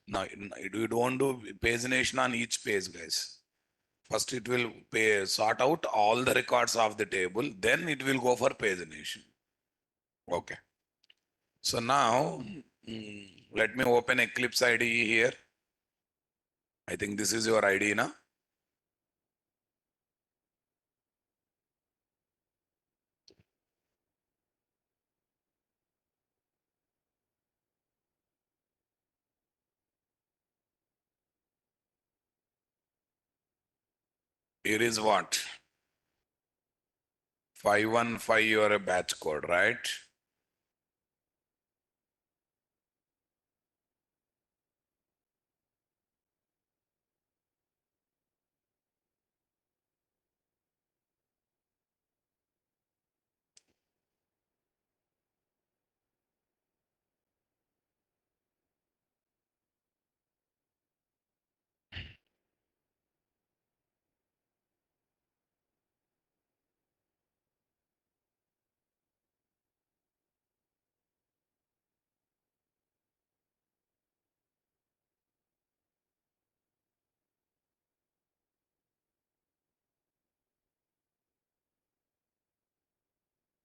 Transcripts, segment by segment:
Now, you don't do pagination on each page, guys. First, it will sort out all the records of the table. Then it will go for pagination. Okay. So now, let me open Eclipse IDE here. I think this is your ID now. Here is what? 515 your batch code, right?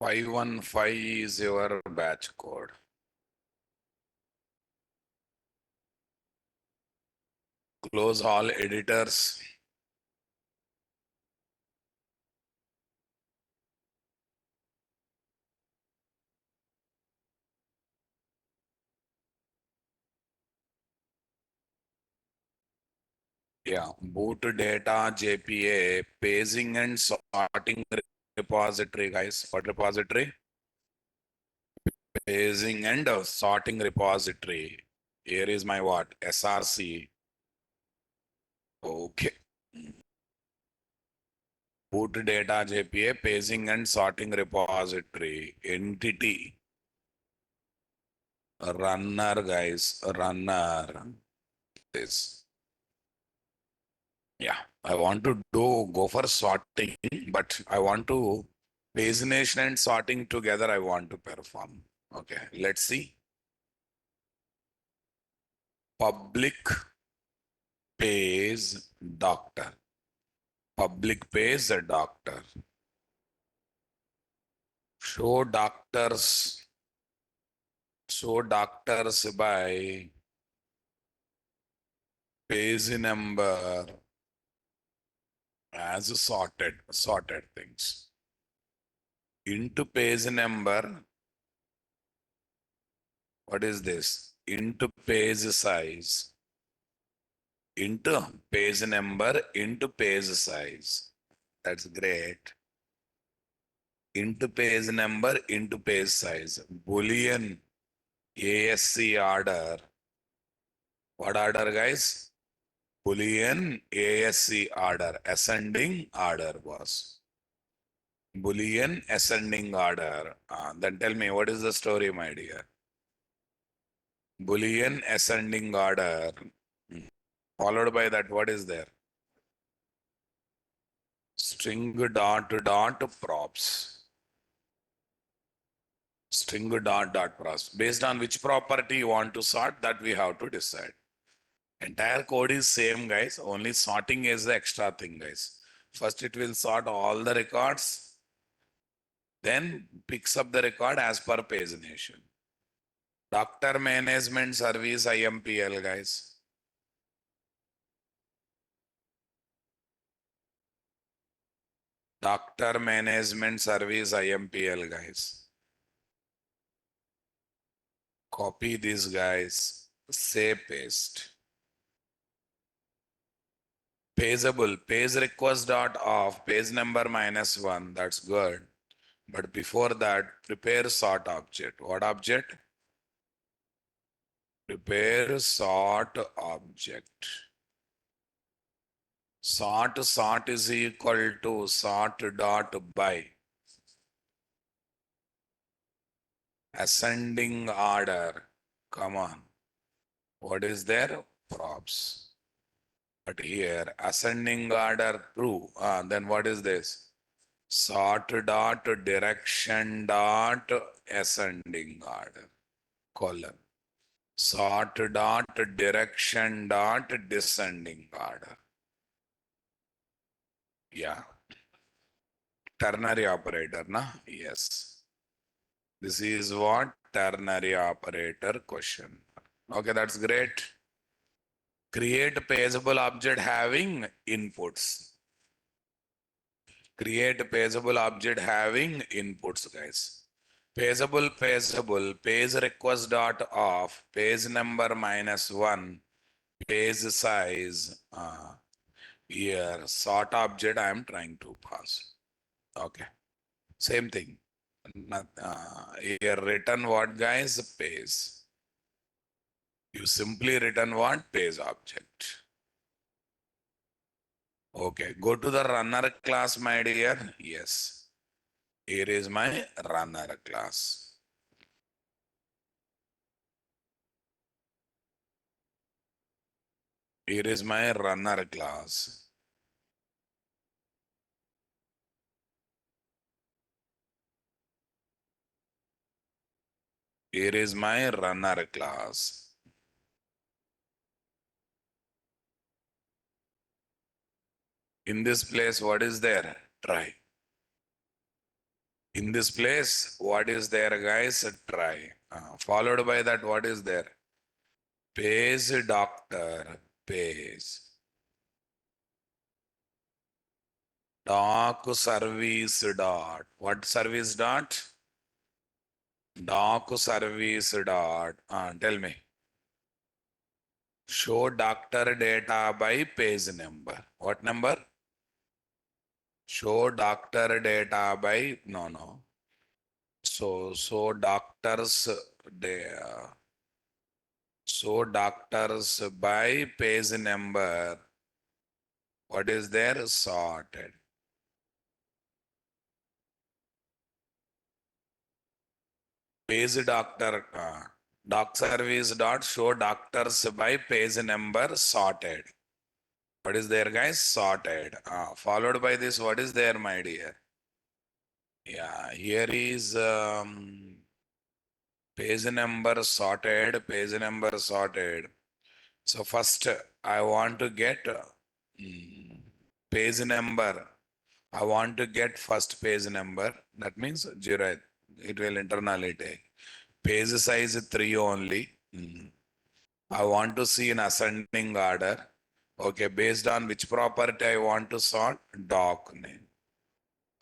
Five one five is your batch code. Close all editors. Yeah, boot data JPA, paging and sorting repository, guys. What repository? Paging and sorting repository. Here is my what? SRC. Okay. Boot data JPA, paging and sorting repository. Entity. Runner, guys. Runner. This. Yeah. I want to go for sorting, but I want to pagination and sorting together. I want to perform. Okay. Let's see. Public pays doctor. Public pays a doctor. Show doctors. Show doctors by page number as sorted things. Into page number. What is this? Into page size. Into page number into page size. That's great. Into page number into page size. Boolean ASC order. What order, guys? Boolean ASC order. Ascending order was. Boolean ascending order. Then tell me, what is the story, my dear? Boolean ascending order. Followed by that, what is there? String dot props. String dot props. Based on which property you want to sort, that we have to decide. Entire code is same, guys. Only sorting is the extra thing, guys. First, it will sort all the records, then picks up the record as per pagination. Doctor Management Service IMPL, guys. Doctor Management Service IMPL, guys. Copy this, guys. Say paste. Pageable, page request dot off, page number -1. That's good. But before that, prepare sort object. What object? Prepare sort object. Sort is equal to sort dot by. Ascending order. Come on. What is there? Props. But here, ascending order true. Then what is this? Sort dot direction dot ascending order. Colon. Sort dot direction dot descending order. Yeah. Ternary operator, na? Yes. This is what ternary operator question. Okay, that's great. Create pageable object having inputs. Create pageable object having inputs, guys. Pageable, page request dot off, page number -1, page size. Here, sort object I am trying to pass. Okay, same thing. Here written what, guys? Page. You simply written what? Page object. Okay, go to the runner class, my dear. Yes, here is my runner class. Here is my runner class. Here is my runner class. In this place, what is there? Try. In this place, what is there, guys? Try. Followed by that, what is there? Page doctor, page. Doc service dot. What service dot? Doc service dot. Tell me. Show doctor data by page number. What number? Show doctor data by, no. So doctors, so doctors by page number. What is there? Sorted. Page doctor, doc service dot show doctors by page number sorted. What is there, guys? Sorted. Followed by this, what is there, my dear? Yeah, here is page number sorted, page number sorted. So first I want to get page number. I want to get first page number. That means 0. It will internally take. Page size 3 only. I want to see in ascending order. Okay, based on which property I want to sort? Doc name.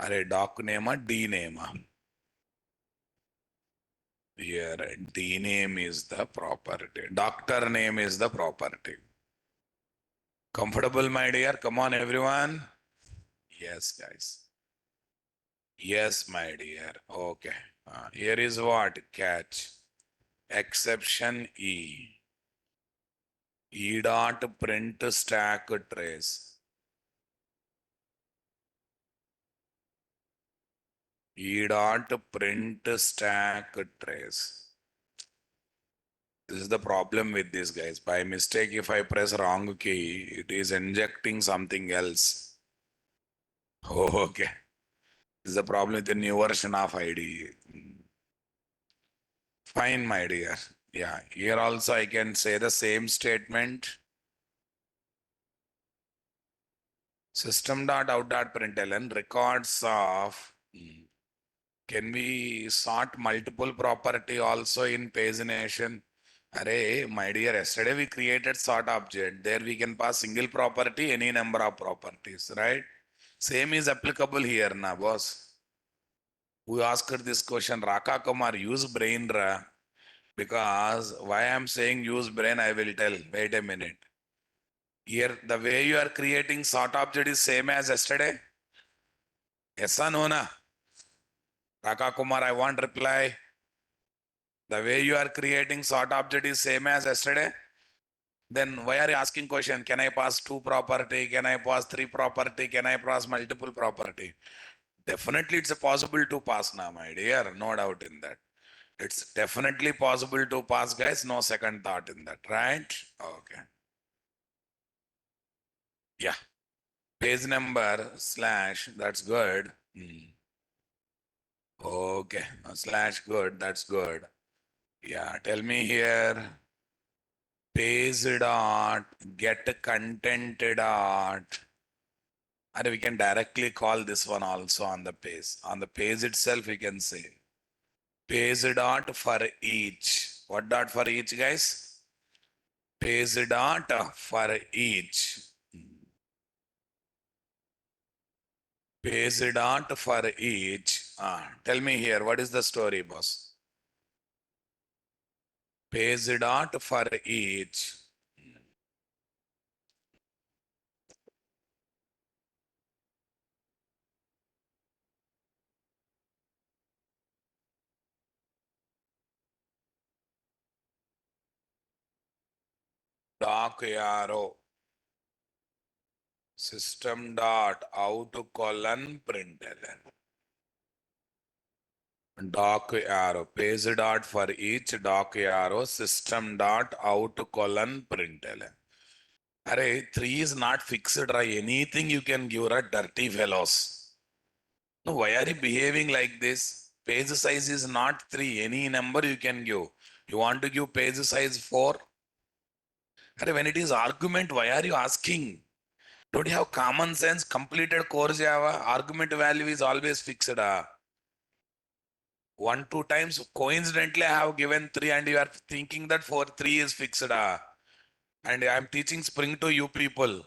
Array doc name or D name. Here, D name is the property. Doctor name is the property. Comfortable, my dear? Come on, everyone. Yes, guys. Yes, my dear. Okay. Here is what? Catch. Exception E. E dot print stack trace. E dot print stack trace. This is the problem with this, guys. By mistake, if I press wrong key, it is injecting something else. Oh, okay. This is the problem with the new version of IDE. Fine, my dear. Yeah, here also I can say the same statement. System.out.println records of. Can we sort multiple property also in pagination? Array, my dear, yesterday we created sort object. There we can pass single property, any number of properties, right? Same is applicable here, na boss. Who asked this question? Raka Kumar, use brain, ra. Because why I'm saying use brain, I will tell. Wait a minute. Here, the way you are creating sort object is same as yesterday. Yes or no, na? Raka Kumar, I want reply. The way you are creating sort object is same as yesterday. Then why are you asking question? Can I pass 2 property? Can I pass 3 property? Can I pass multiple property? Definitely it's possible to pass now, my dear. No doubt in that. It's definitely possible to pass, guys. No second thought in that, right? Okay. Yeah. Page number slash, that's good. Okay. Slash good, that's good. Yeah, tell me here. page dot get content dot. And we can directly call this one also on the page. On the page itself, we can say page dot for each. What dot for each, guys? Page dot for each. Page dot for each. Tell me here, what is the story, boss? Page dot for each. Doc arrow. System dot out colon println. Doc arrow. Page dot for each doc arrow. System dot out colon println. Array, 3 is not fixed, right? Anything you can give, right? Dirty fellows. No, why are you behaving like this? Page size is not 3. Any number you can give. You want to give page size 4? Array, when it is argument, why are you asking? Don't you have common sense? Completed core Java, argument value is always fixed. 1, 2 times coincidentally I have given 3 and you are thinking that 4, 3 is fixed. And I am teaching Spring to you people.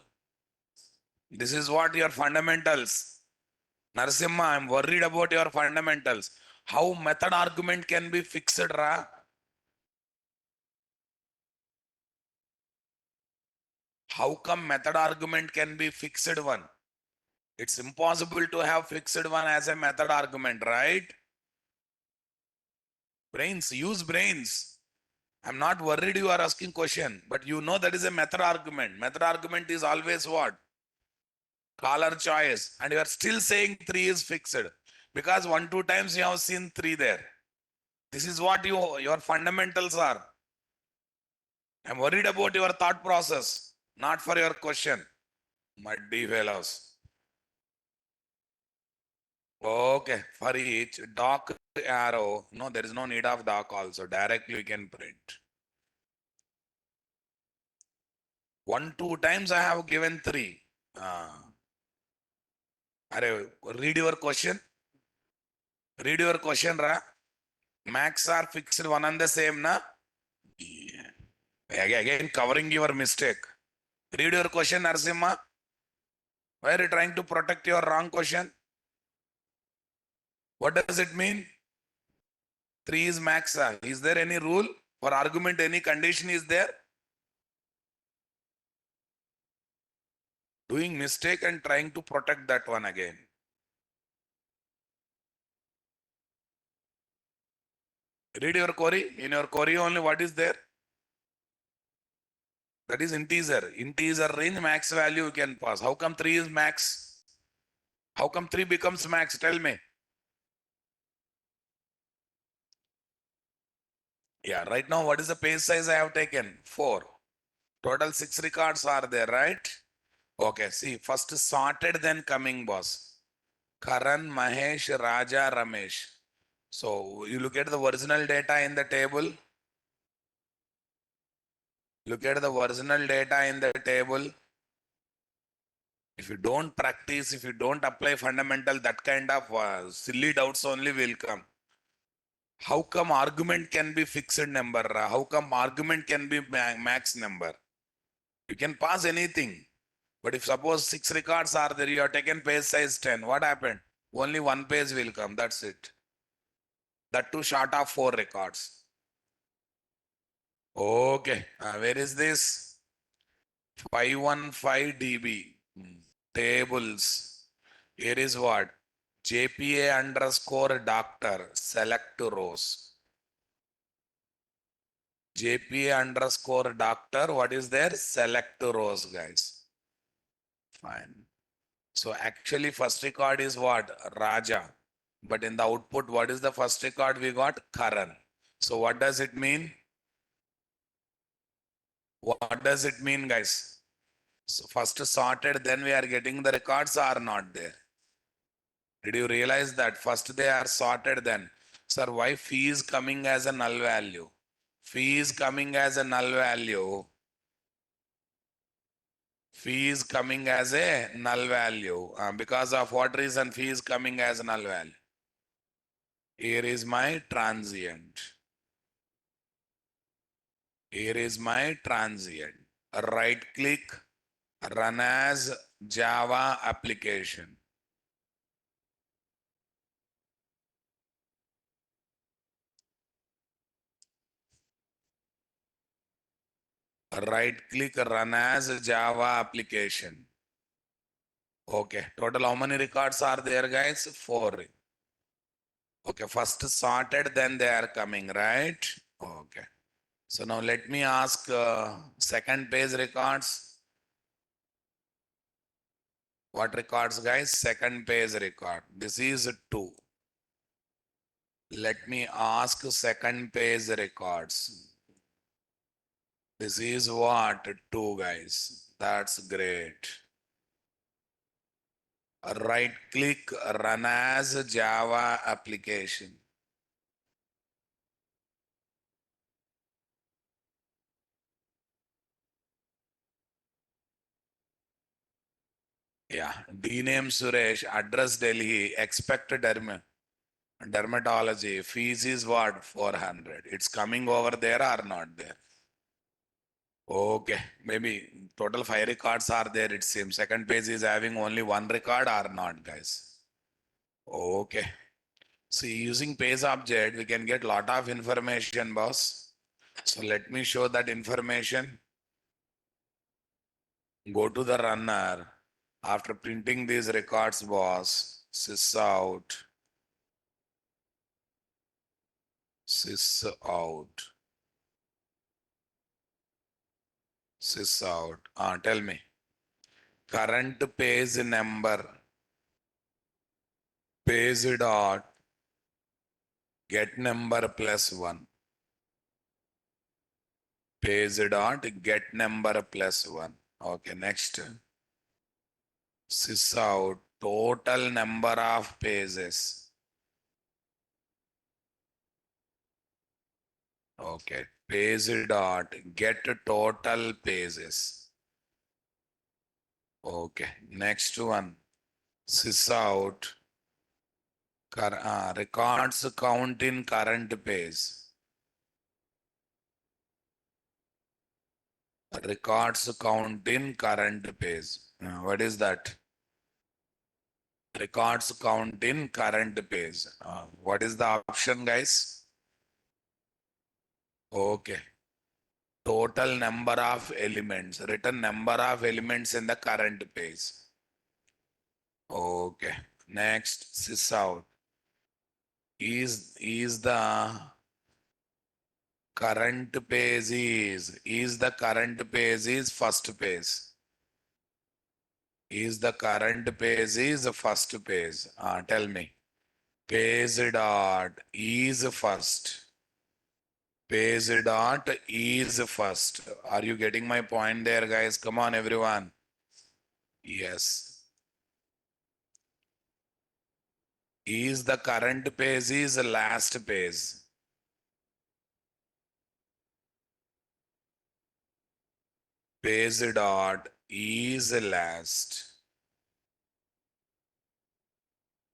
This is what your fundamentals. Narasimha, I am worried about your fundamentals. How method argument can be fixed, Ra? How come method argument can be fixed one? It's impossible to have fixed one as a method argument, right? Brains, use brains. I'm not worried you are asking question, but you know that is a method argument. Method argument is always what? Caller choice. And you are still saying 3 is fixed. Because 1, 2 times you have seen 3 there. This is what your fundamentals are. I'm worried about your thought process, not for your question. Muddy fellows. Okay, for each doc arrow, no, there is no need of doc also. Directly you can print. 1, 2 times I have given 3. Read your question. Read your question, Ra. Max are fixed one and the same, na? Yeah. Again, covering your mistake. Read your question, Narasimha. Why are you trying to protect your wrong question? What does it mean? 3 is max. Is there any rule for argument? Any condition is there? Doing mistake and trying to protect that one again. Read your query. In your query only what is there? That is integer. Integer range max value you can pass. How come 3 is max? How come 3 becomes max? Tell me. Yeah, right now what is the page size I have taken? 4. Total 6 records are there, right? Okay, see, first sorted, then coming, boss. Karan, Mahesh, Raja, Ramesh. So you look at the original data in the table. Look at the original data in the table. If you don't practice, if you don't apply fundamental, that kind of silly doubts only will come. How come argument can be fixed number? How come argument can be max number? You can pass anything. But if suppose 6 records are there, you have taken page size 10. What happened? Only 1 page will come. That's it. That too short of 4 records. Okay. Where is this? 515 dB. Tables. Here is what? JPA underscore doctor. Select rows. JPA underscore doctor. What is there? Select rows, guys. Fine. So actually first record is what? Raja. But in the output, what is the first record we got? Karan. So what does it mean? What does it mean, guys? So first sorted, then we are getting the records are not there. Did you realize that? First they are sorted then. Sir, why fee is coming as a null value? Fee is coming as a null value. Phi is coming as a null value. Because of what reason phi is coming as null value? Here is my transient. Here is my transient. Right click, run as Java application. Right click, run as Java application. Okay, total how many records are there, guys? 4. Okay, first sorted, then they are coming, right? Okay. So now let me ask second page records. What records, guys? Second page record. This is 2. Let me ask second page records. This is what? 2, guys. That's great. Right click, run as Java application. Yeah, D-name Suresh, address Delhi, expect dermatology, fees is what? 400. It's coming over there or not there? Okay, maybe total 5 records are there, it seems. Second page is having only 1 record or not, guys? Okay. See, using page object, we can get lot of information, boss. So let me show that information. Go to the runner. After printing these records, boss, sys out, sys out, sys out. Tell me. Current page number, page dot, get number plus 1. Page dot, get number plus 1. Okay, next. Sys out, total number of pages. Okay, page dot, get total pages. Okay, next one. Sys out, records count in current page. Records count in current page. What is that? Records count in current page. What is the option, guys? Okay. Total number of elements, written number of elements in the current page. Okay. Next, sys out. Is the current page is the current page is first page? Is the current page is first page? Tell me. Page dot is first. Page dot is first. Are you getting my point there, guys? Come on, everyone. Yes. Is the current page is last page? Page dot is last.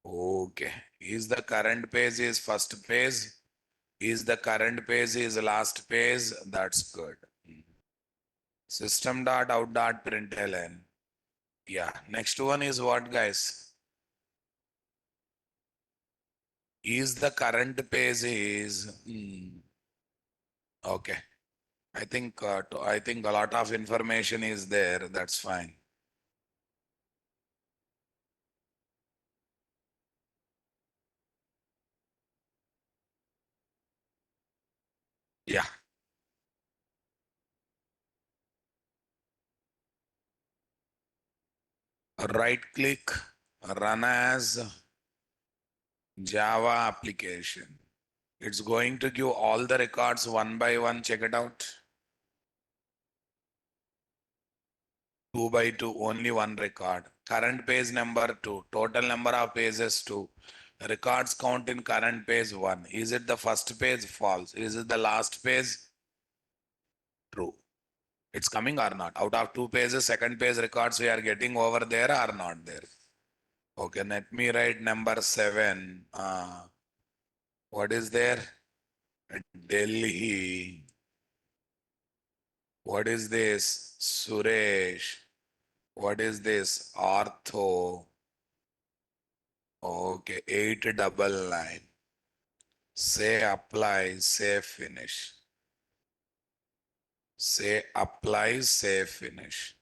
Okay. Is the current page is first page? Is the current page is last page? That's good. System dot out dot println. Yeah. Next one is what, guys? Is the current page is okay. I think a lot of information is there. That's fine. Yeah. Right click, run as Java application. It's going to give all the records one by one. Check it out. 2 by 2, only one record. Current page number 2, total number of pages 2. Records count in current page 1. Is it the first page? False. Is it the last page? True. It's coming or not? Out of 2 pages, second page records we are getting over there or not there? Okay, let me write number 7. What is there? Delhi. What is this? Suresh. What is this? Artho. Okay, 899. Say apply, say finish. Say apply, say finish.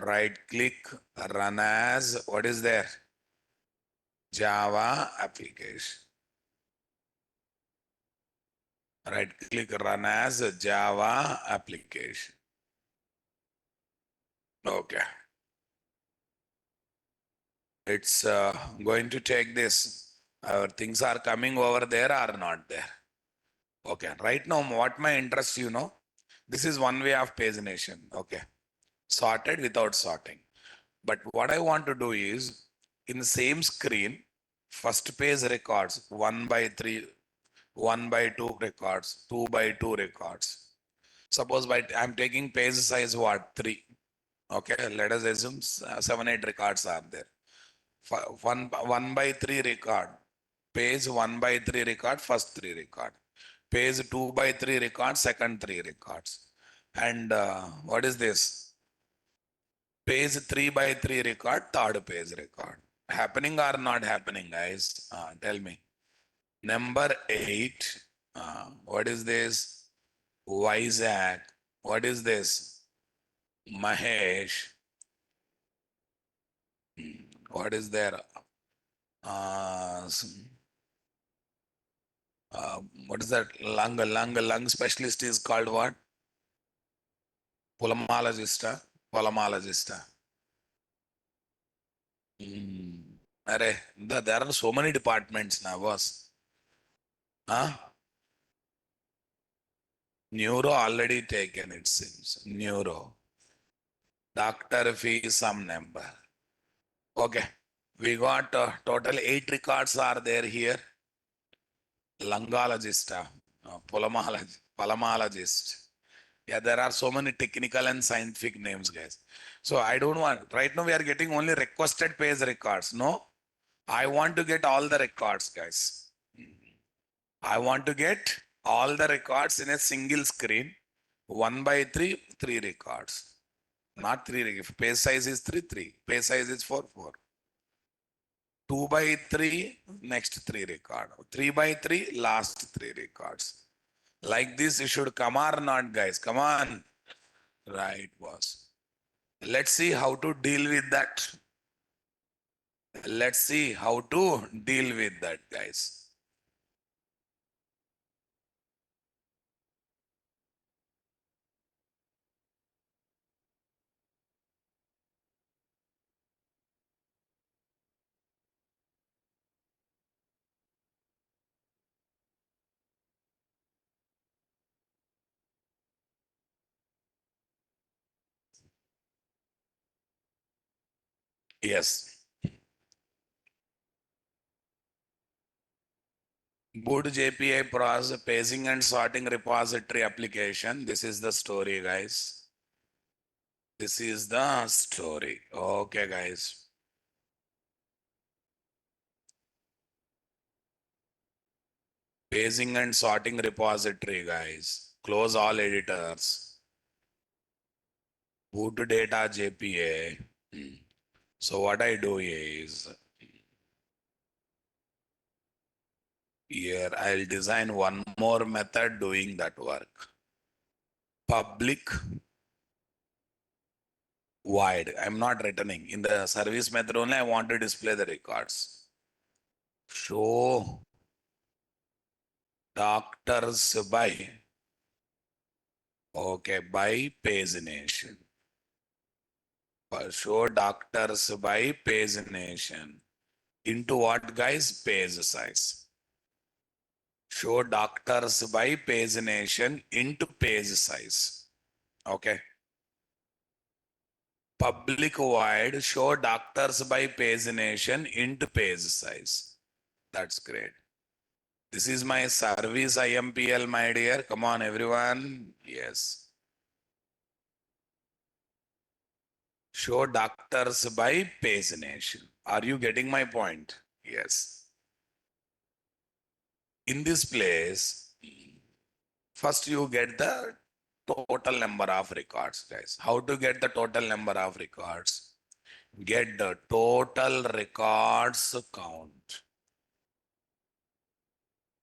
Right click, run as, what is there? Java application. Right click, run as Java application. Okay. It's going to take this. Our things are coming over there or not there. Okay. Right now, what my interest, this is one way of pagination. Okay. Sorted without sorting. But what I want to do is in the same screen, first page records 1 by 3, 1 by 2 records, 2 by 2 records. Suppose I'm taking page size what? 3. Okay, let us assume 7, 8 records are there. 1 by 3 record. Page 1 by 3 record, first 3 record. Page 2 by 3 record, second 3 records. And what is this? Page 3 by 3 record, third page record. Happening or not happening, guys? Tell me. Number 8. What is this? Vizag. What is this? Mahesh. What is there? Uh, uh, what is that? Lung specialist is called what? Pulmonologist. Pulmonologist. There are so many departments now, boss. Huh? Neuro already taken, it seems. Neuro. Doctor fee some number. Okay. We got total 8 records are there here. Lungologist, pulmonologist. Yeah, there are so many technical and scientific names, guys. So I don't want, right now we are getting only requested page records. No, I want to get all the records, guys. I want to get all the records in a single screen, 1 by 3, 3 records. Not 3, if page size is 3, 3. Page size is 4, 4. 2 by 3, next 3 record. 3 by 3, last 3 records. Like this, you should come or not, guys. Come on. Right, boss. Let's see how to deal with that. Let's see how to deal with that, guys. Yes. Good JPI pros paging and sorting repository application. This is the story, guys. This is the story. Okay, guys. Paging and sorting repository, guys. Close all editors. Boot data JPA. So what I do is here I'll design one more method doing that work. Public void. I'm not returning. In the service method only, I want to display the records. Show doctors by. Okay, by pagination. Show doctors by pagination. Into what, guys? Page size. Show doctors by pagination into page size. Okay. Public void, show doctors by pagination into page size. That's great. This is my service IMPL, my dear. Come on, everyone. Yes. Show doctors by pagination. Are you getting my point? Yes. In this place, first you get the total number of records, guys. How to get the total number of records? Get the total records count.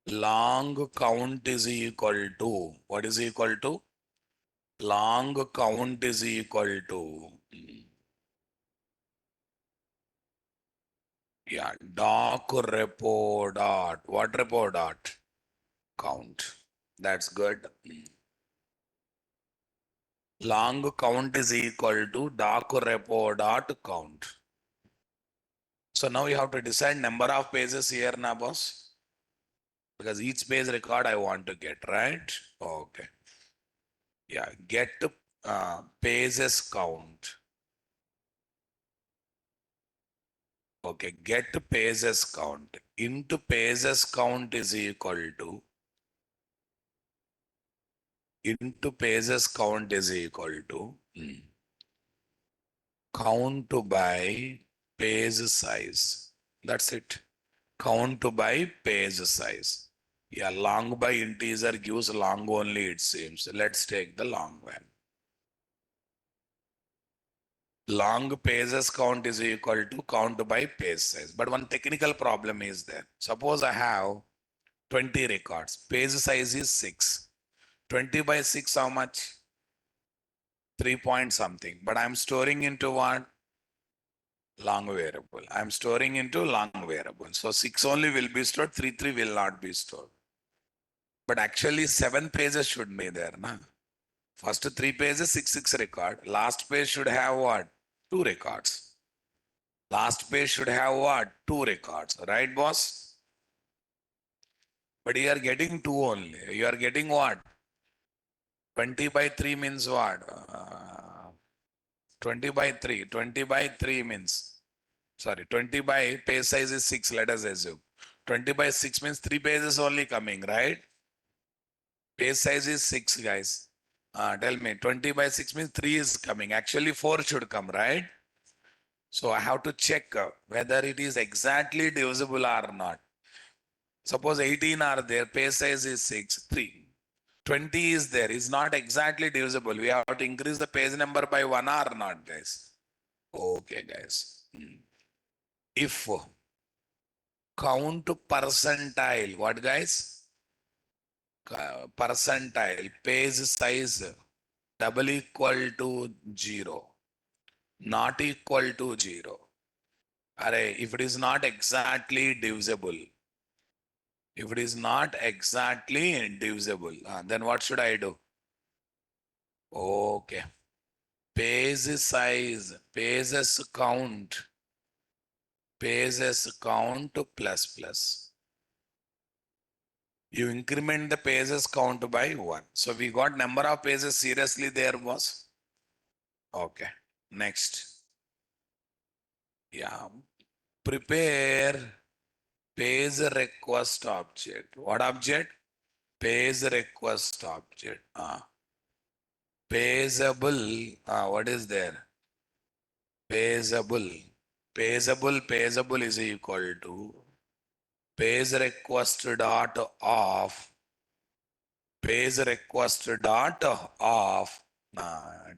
Long count is equal to, what is equal to? Long count is equal to, yeah, doc repo dot, what repo dot? Count. That's good. Long count is equal to doc repo dot count. So now you have to decide number of pages here now, boss. Because each page record I want to get, right? Okay. Yeah, get pages count. Okay, get pages count into pages count is equal to count by page size. That's it. Count by page size. Yeah, long by integer gives long only, it seems. Let's take the long one. Long pages count is equal to count by page size. But one technical problem is there. Suppose I have 20 records. Page size is 6. 20 by 6, how much? 3 point something. But I'm storing into what? Long variable. I'm storing into long variable. So 6 only will be stored, 3 will not be stored. But actually 7 pages should be there. Na? First 3 pages, 6 record. Last page should have what? 2 records. Last page should have what? 2 records. Right, boss? But you are getting 2 only. You are getting what? 20 by 3 means what? 20 by 3. 20 by 3 means, sorry, 20 by page size is 6, let us assume. 20 by 6 means 3 pages only coming, right? Page size is 6, guys. Tell me, 20 by 6 means 3 is coming. Actually, 4 should come, right? So I have to check whether it is exactly divisible or not. Suppose 18 are there, page size is 6, 3. 20 is there, is not exactly divisible. We have to increase the page number by 1 or not, guys. Okay, guys. If count percentile, what guys? Percentile, page size double equal to 0, not equal to 0. Array, if it is not exactly divisible, then what should I do? Okay. Page size, pages count plus plus. You increment the pages count by 1. So we got number of pages seriously there, boss. Okay. Next. Yeah. Prepare page request object. What object? Page request object. Pageable. What is there? Pageable. Pageable is equal to page request dot of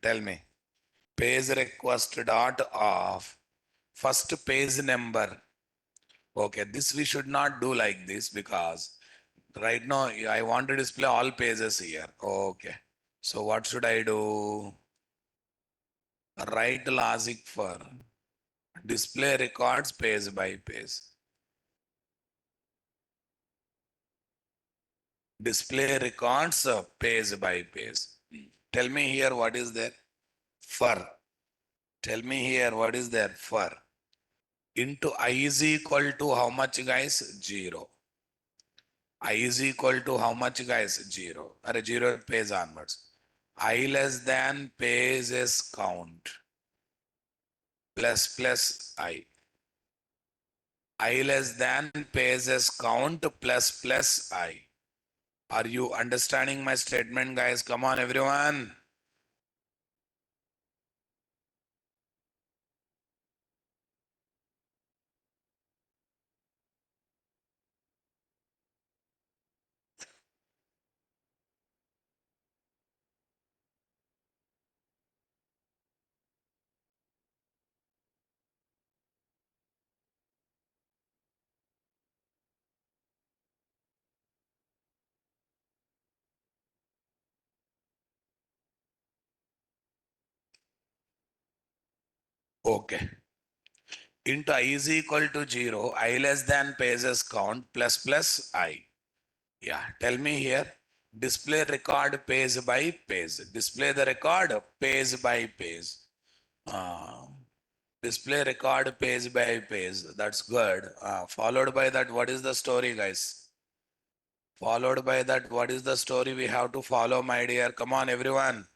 tell me, page request dot of first page number. Okay, this we should not do like this because right now I want to display all pages here. Okay, so what should I do? Write logic for display records page by page. Display records page by page. Tell me here what is there? For. Tell me here what is there? For. Into I is equal to how much, guys? 0. I is equal to how much, guys? 0. Or 0 page onwards. I less than pages count plus I. I less than pages count plus I. Are you understanding my statement, guys? Come on, everyone. Okay. Into I is equal to 0, I less than pages count plus I. Yeah, tell me here. Display record page by page. Display the record page by page. Uh, display record page by page. That's good. Followed by that, what is the story, guys? Followed by that, what is the story we have to follow, my dear? Come on, everyone.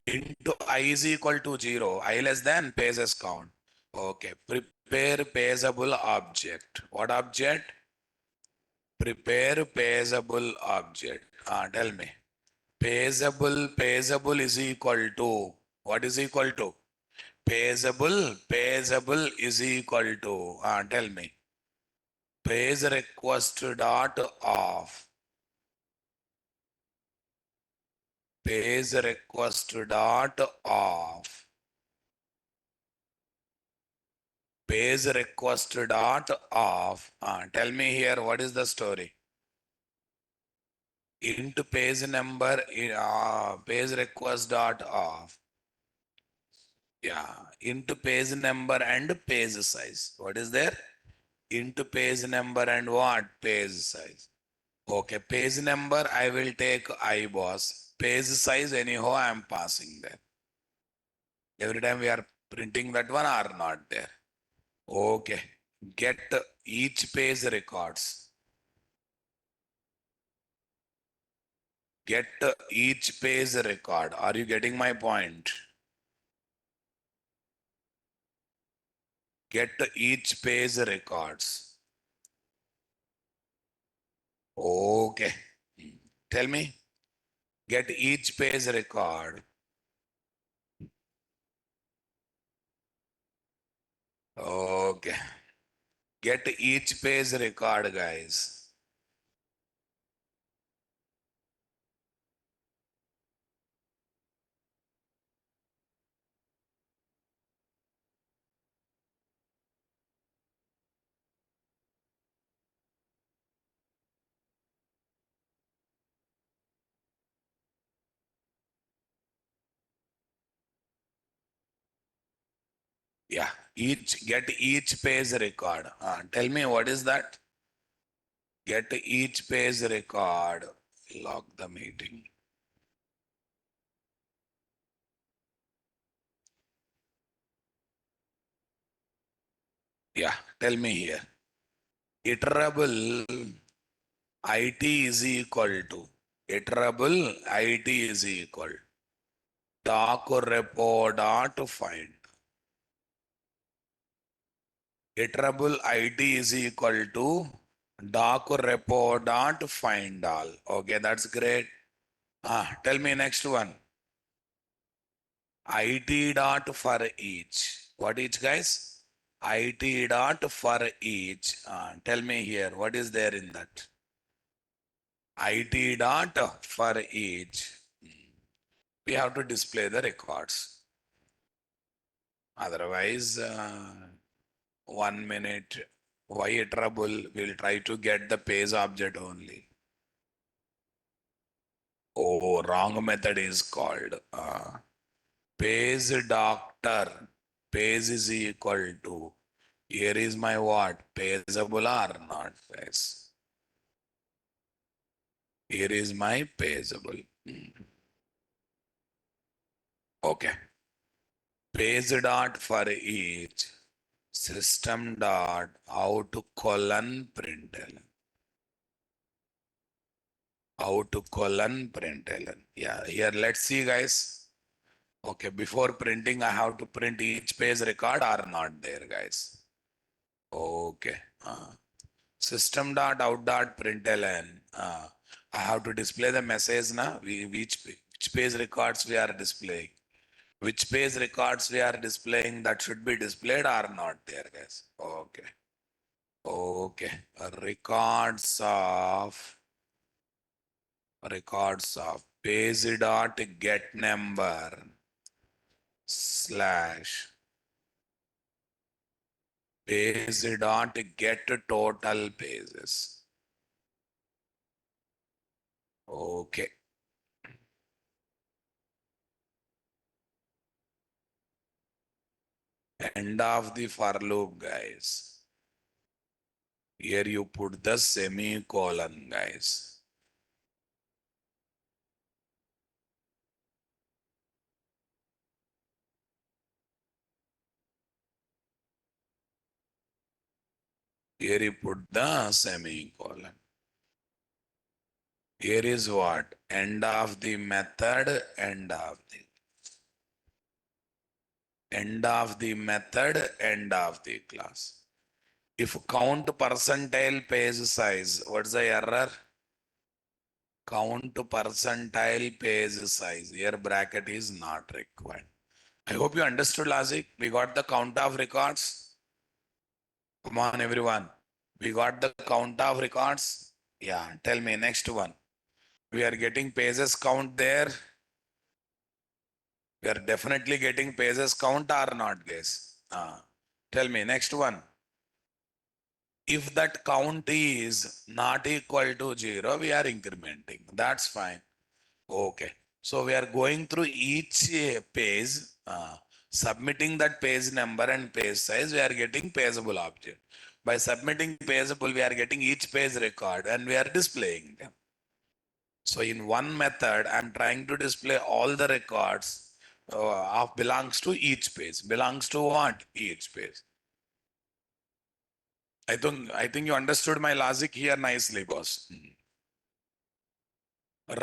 Into I is equal to 0, I less than pages count. Okay, prepare pageable object. What object? Prepare pageable object. Tell me. Pageable is equal to. What is equal to? Pageable is equal to. Tell me. Page request dot off. Page request dot off. Page request dot off. Tell me here, what is the story? Into page number, page request dot off. Yeah, into page number and page size. What is there? Into page number and what? Page size. Okay, page number I will take I boss. Page size anyhow I am passing there. Every time we are printing that one or not there. Okay, get each page records. Get each page record. Are you getting my point? Get each page records. Okay. Tell me. Get each page record. Okay. Get each page record, guys. Yeah. Get each page record. Tell me what is that? Get each page record. Lock the meeting. Yeah. Tell me here. Iterable IT is equal to. Iterable IT is equal. Doc repo dot find. Iterable ID is equal to doc repo dot find all. Okay, that's great. Tell me next one. IT dot for each. What each, guys? IT dot for each. Tell me here, what is there in that? IT dot for each. We have to display the records. Otherwise, 1 minute. Why trouble? We'll try to get the page object only. Oh, wrong method is called page doctor. Page is equal to. Here is my what? Pageable or not? Yes. Here is my pageable. Okay. Page dot for each. System dot out colon println. Out colon println. Yeah. Here, let's see, guys. Okay, before printing, I have to print each page record or not there, guys. Okay. System dot out dot println. I have to display the message now. Which page records we are displaying. Which page records we are displaying that should be displayed or not there, guys. Okay. Okay. Records of page dot get number slash page dot get total pages. Okay. End of the for loop, guys. Here you put the semicolon, guys. Here you put the semicolon. Here is what? End of the method, end of the method, end of the class. If count percentile page size, what's the error? Count percentile page size. Here bracket is not required. I hope you understood logic. We got the count of records. Come on, everyone. We got the count of records. Yeah, tell me next one. We are getting pages count there. We are definitely getting pages count or not, guys. Tell me next one. If that count is not equal to 0, we are incrementing. That's fine. Okay. So we are going through each page, submitting that page number and page size, we are getting pageable object. By submitting pageable, we are getting each page record and we are displaying them. So in one method, I'm trying to display all the records of belongs to each page. Belongs to what? Each page. I think you understood my logic here nicely, boss.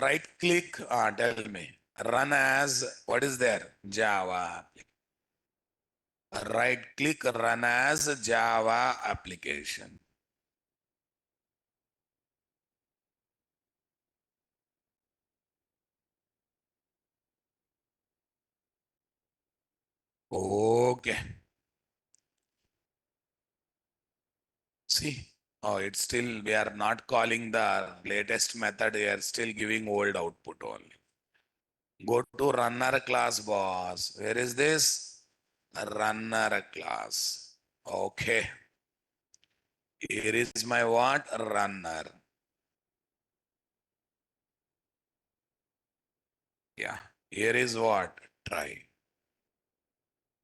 Right click, tell me. Run as, what is there? Java. Right click, run as Java application. Okay. See, oh, it's still, we are not calling the latest method, we are still giving old output only. Go to runner class, boss. Where is this? Runner class. Okay. Here is my what? Runner. Yeah. Here is what? Try.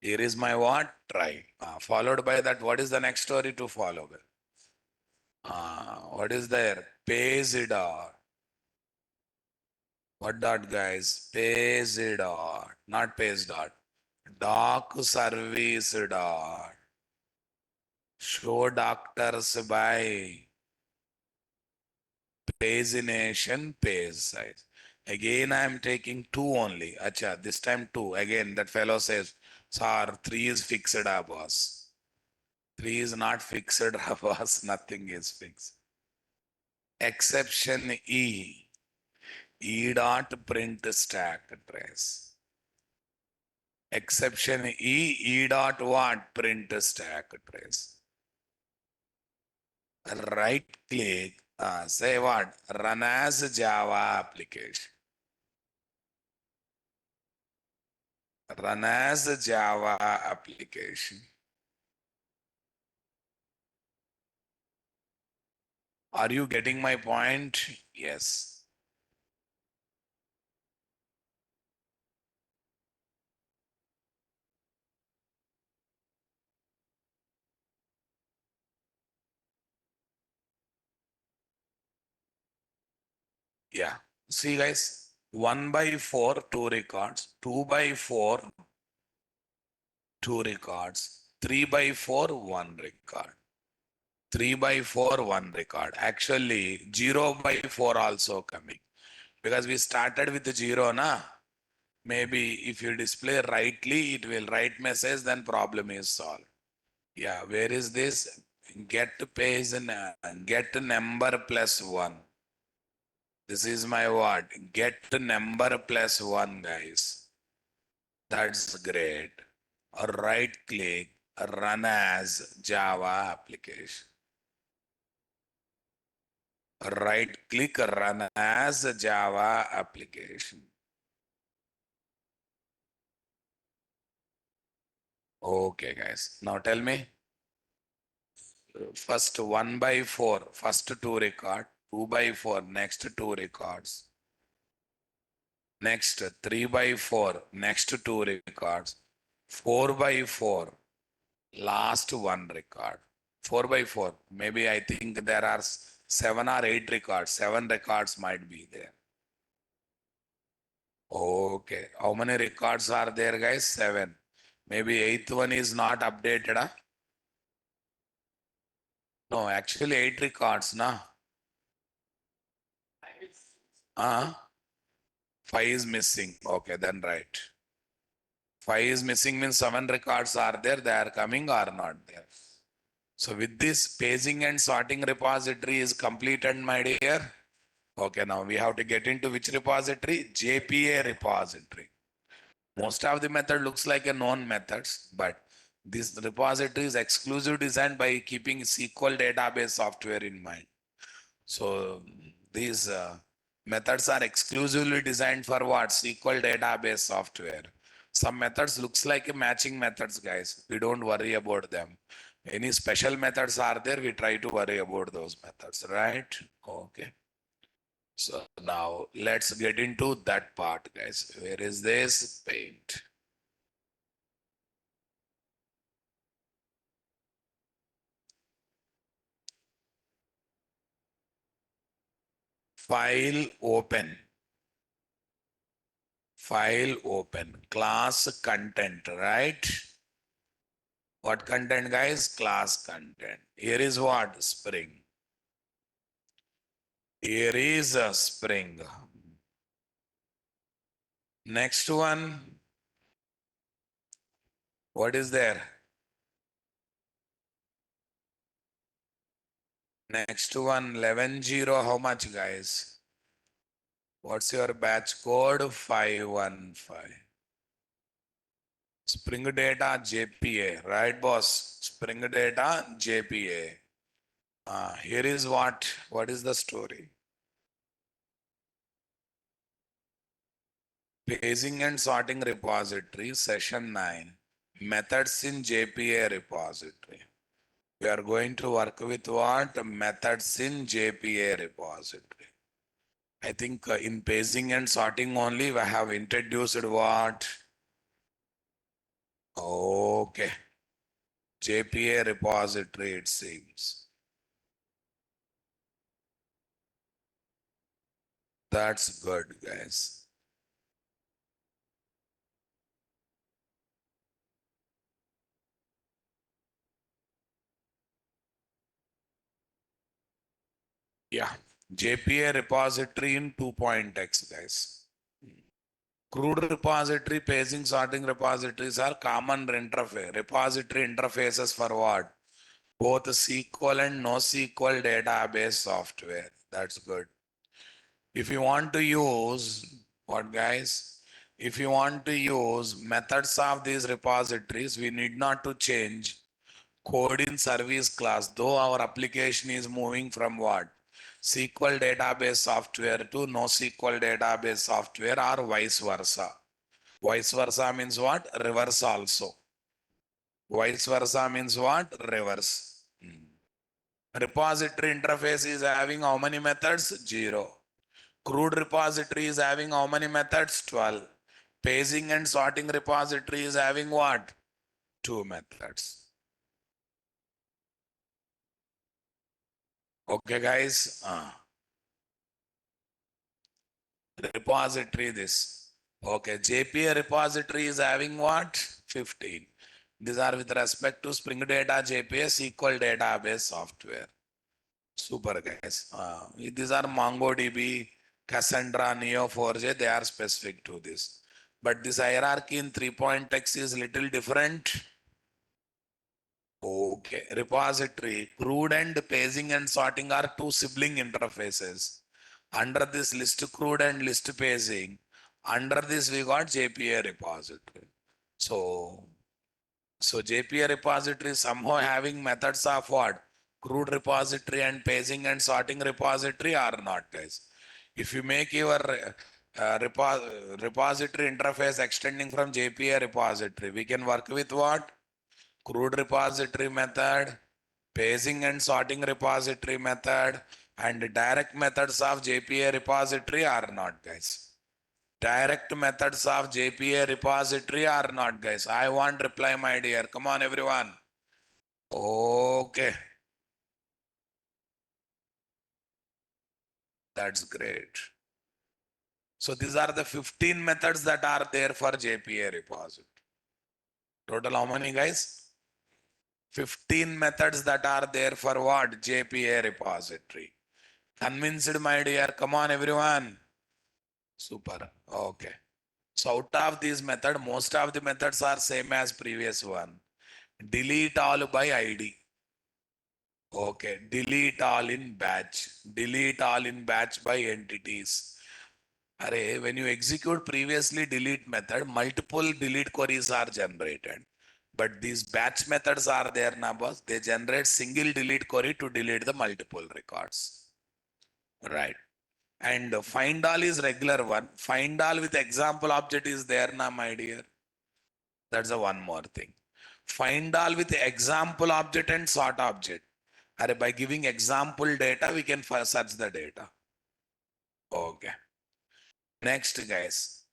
Here is my what? Try. Followed by that, what is the next story to follow? What is there? Page dot. What dot, guys? Page dot. Not page dot. Doc service dot. Show doctors by pagination page size. Again, I am taking two only. Acha, this time two. Again, that fellow says, sir, three is fixed, boss. Three is not fixed, boss. Nothing is fixed. Exception E. E dot print stack trace. Exception E. E dot what? Print stack trace. Right click. Say what? Run as Java application. Run as Java application. Are you getting my point? Yes. Yeah. See, guys, 1 by 4, two records. 2 by 4, two records. 3 by 4, one record. 3 by 4, one record. Actually, 0 by 4 also coming. Because we started with the 0, na? Maybe if you display rightly, it will write message, then problem is solved. Yeah, where is this? Get page and get number plus 1. This is my word. Get number plus 1, guys. That's great. Right click, run as Java application. Right click, run as Java application. Okay, guys. Now tell me. First 1 by 4, first two record. 2 by 4, next two records. Next 3 by 4, next two records. 4 by 4. Last one record. 4 by 4. Maybe I think there are 7 or 8 records. 7 records might be there. Okay. How many records are there, guys? 7. Maybe 8th one is not updated. Huh? No, actually 8 records, na? 5 is missing. Okay, then right. 5 is missing means 7 records are there. They are coming or not there. So with this, paging and sorting repository is completed, my dear. Okay, now we have to get into which repository? JPA repository. Most of the method looks like a known methods, but this repository is exclusive designed by keeping SQL database software in mind. So these methods are exclusively designed for what? SQL database software. Some methods looks like a matching methods, guys. We don't worry about them. Any special methods are there, we try to worry about those methods, right? Okay. So now let's get into that part, guys. Where is this paint? File open. File open. Class content, right? What content, guys? Class content. Here is what? Spring. Here is a spring. Next one. What is there? Next one, 11.0. How much, guys? What's your batch code? 515. Spring data JPA, right, boss? Spring data JPA. Here is what is the story? Paging and sorting repository, session 9. Methods in JPA repository. We are going to work with what? Methods in JPA repository. I think in paging and sorting only we have introduced what? Okay. JPA repository, it seems. That's good, guys. Yeah. JPA repository in 2.x, guys. CRUD repository, paging, sorting repositories are common repository interfaces for what? Both SQL and NoSQL database software. That's good. If you want to use, what, guys? If you want to use methods of these repositories, we need not to change code in service class, though our application is moving from what? SQL database software to NoSQL database software or vice versa. Vice versa means what? Reverse also. Vice versa means what? Reverse. Repository interface is having how many methods? 0. CRUD repository is having how many methods? 12. Paging and sorting repository is having what? 2 methods. Okay, guys. Repository this. Okay, JPA repository is having what? 15. These are with respect to Spring Data JPA SQL database software. Super, guys. These are MongoDB, Cassandra, Neo4j. They are specific to this. But this hierarchy in 3.x is little different. Okay. Repository, CRUD and paging and sorting are two sibling interfaces. Under this list CRUD and list paging, under this we got JPA repository. So JPA repository somehow having methods of what? CRUD repository and paging and sorting repository or not, guys. If you make your repository interface extending from JPA repository, we can work with what? CRUD repository method, paging and sorting repository method, and direct methods of JPA repository are not, guys. Direct methods of JPA repository are not, guys. I want reply, my dear. Come on, everyone. Okay, that's great. So these are the 15 methods that are there for JPA repository. Total how many guys? 15 methods that are there for what? JPA repository. Convinced, my dear? Come on, everyone. Super. Okay. So out of these method, most of the methods are same as previous one. Delete all by ID. Okay. Delete all in batch. Delete all in batch by entities. Array, when you execute previously delete method, multiple delete queries are generated. But these batch methods are there now, boss. They generate single delete query to delete the multiple records. Right. And find all is regular one. Find all with example object is there now, my dear. That's a one more thing. Find all with example object and sort object. Array, by giving example data, we can first search the data. Okay. Next, guys.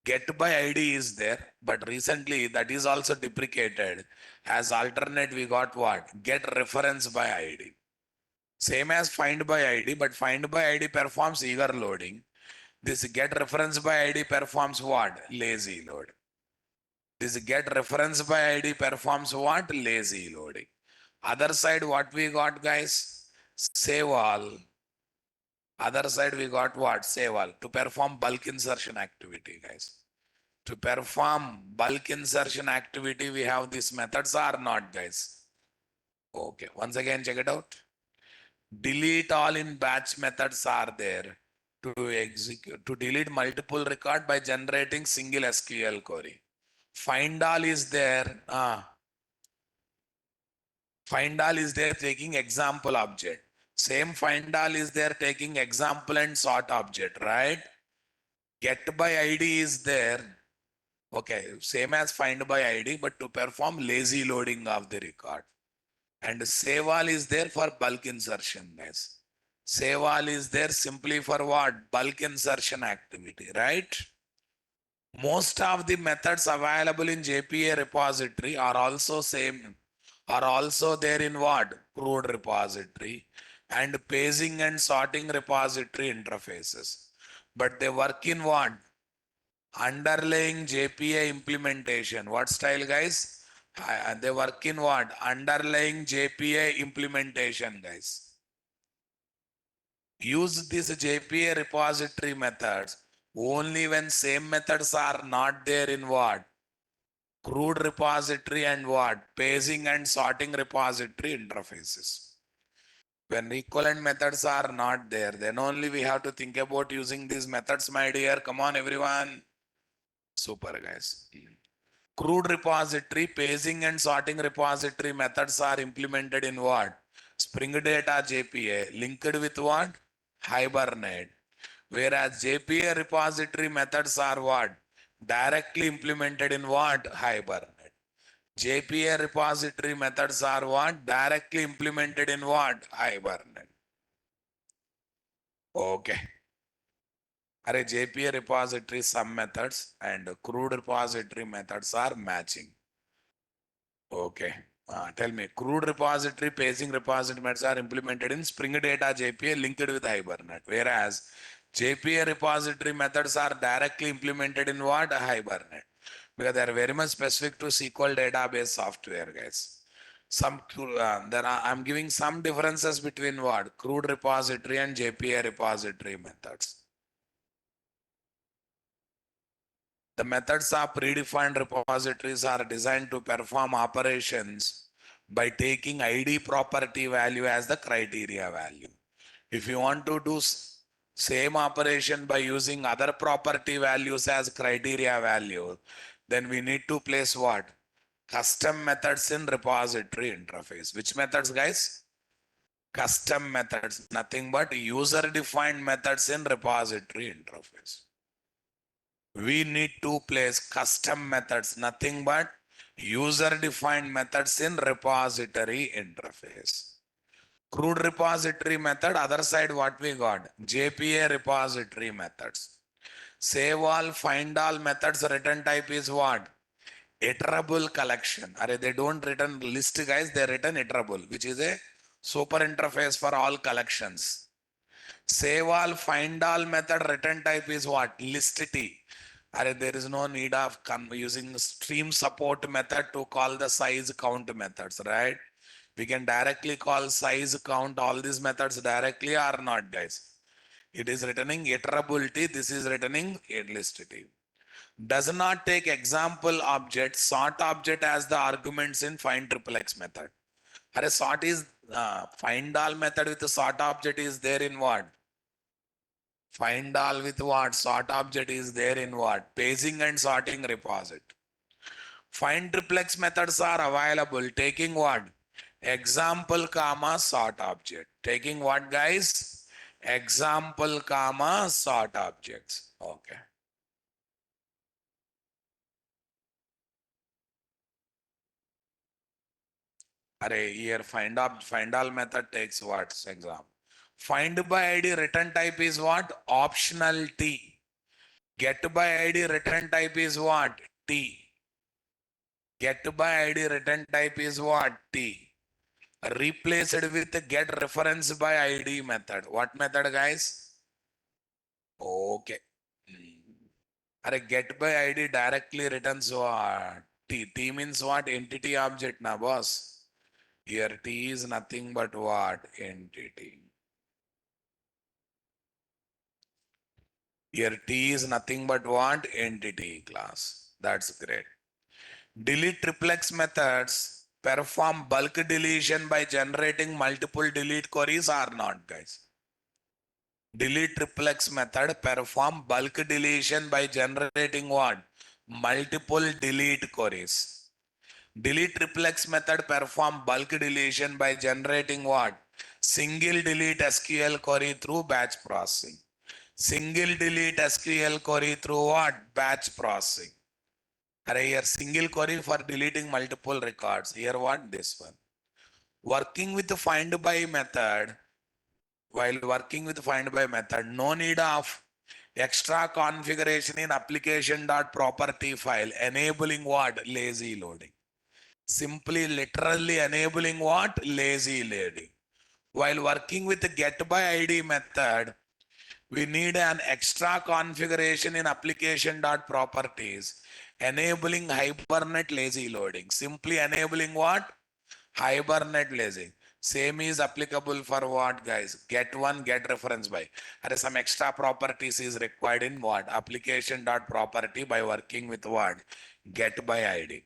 Get by ID is there, but recently that is also deprecated. As alternate, we got what? Get reference by ID. Same as find by ID, but find by ID performs eager loading. This get reference by ID performs what? Lazy load. This get reference by ID performs what? Lazy loading. Other side, what we got, guys? Save all. Other side, we got what? Save all. To perform bulk insertion activity, guys. To perform bulk insertion activity, we have these methods or not, guys? Okay, once again, check it out. Delete all in batch methods are there to execute, to delete multiple record by generating single SQL query. Find all is there. Find all is there taking example object. Same find all is there taking example and sort object, right? Get by ID is there. Okay, same as find by ID, but to perform lazy loading of the record. And save all is there for bulk insertion, guys. Save all is there simply for what? Bulk insertion activity, right? Most of the methods available in JPA repository are also same, are also there in what? Crude repository and paging and sorting repository interfaces. But they work in what? Underlying JPA implementation. What style, guys? They work in what? Underlying JPA implementation, guys. Use these JPA repository methods only when same methods are not there in what? Crude repository and what? Paging and sorting repository interfaces. When equivalent methods are not there, then only we have to think about using these methods, my dear. Come on, everyone. Super, guys. Crude repository, paging and sorting repository methods are implemented in what? Spring Data JPA linked with what? Hibernate. Whereas JPA repository methods are what? Directly implemented in what? Hibernate. JPA repository methods are what? Directly implemented in what? Hibernate. Okay. Are JPA repository some methods and crude repository methods are matching. Okay. Tell me, crude repository, paging repository methods are implemented in Spring Data JPA linked with Hibernate. Whereas JPA repository methods are directly implemented in what? Hibernate. Because they are very much specific to SQL database software, guys. I'm giving some differences between what? Crude repository and JPA repository methods. The methods of predefined repositories are designed to perform operations by taking ID property value as the criteria value. If you want to do same operation by using other property values as criteria value, then we need to place what? Custom methods in repository interface. Which methods, guys? Custom methods, nothing but user defined methods in repository interface. We need to place custom methods, nothing but user defined methods in repository interface. Crude repository method, other side what we got? JPA repository methods. Save all, find all methods return type is what? iterable collection. They don't return list, guys. They return iterable, which is a super interface for all collections. Save all, find all method return type is what? List T. There is no need of using stream support method to call the size count methods, right? We can directly call size count all these methods directly or not, guys. It is returning iterability. This is returning list-T. Does not take example object, sort object as the arguments in find triple X method. Sort is find all method with the sort object is there in what? Find all with what? Sort object is there in what? Paging and sorting repository. Find triplex methods are available taking what? Example comma sort object. Taking what, guys? Example comma sort objects. Okay. Here find all method takes what? Example. Find by ID return type is what? Optional T. Get by ID return type is what? T. Get by ID return type is what? T. Replace it with get reference by ID method. What method, guys? Okay. Get by ID directly returns what? T. T means what? Entity object, na boss. Here T is nothing but what? Entity. Here T is nothing but what? Entity class. That's great. Delete triplex methods perform bulk deletion by generating multiple delete queries or not, guys? Delete triplex method perform bulk deletion by generating what? Multiple delete queries. Delete triplex method perform bulk deletion by generating what? Single delete SQL query through batch processing. Single delete SQL query through what? Batch processing. Here single query for deleting multiple records. Here what? This one. Working with the find by method. While working with find by method, no need of extra configuration in application.property file, enabling what? Lazy loading. Simply literally enabling what? Lazy loading. While working with the get by ID method, we need an extra configuration in application.properties, enabling Hibernate lazy loading. Simply enabling what? Hibernate lazy. Same is applicable for what, guys? Get one, get reference by. Some extra properties is required in what? Application.property by working with what? Get by ID.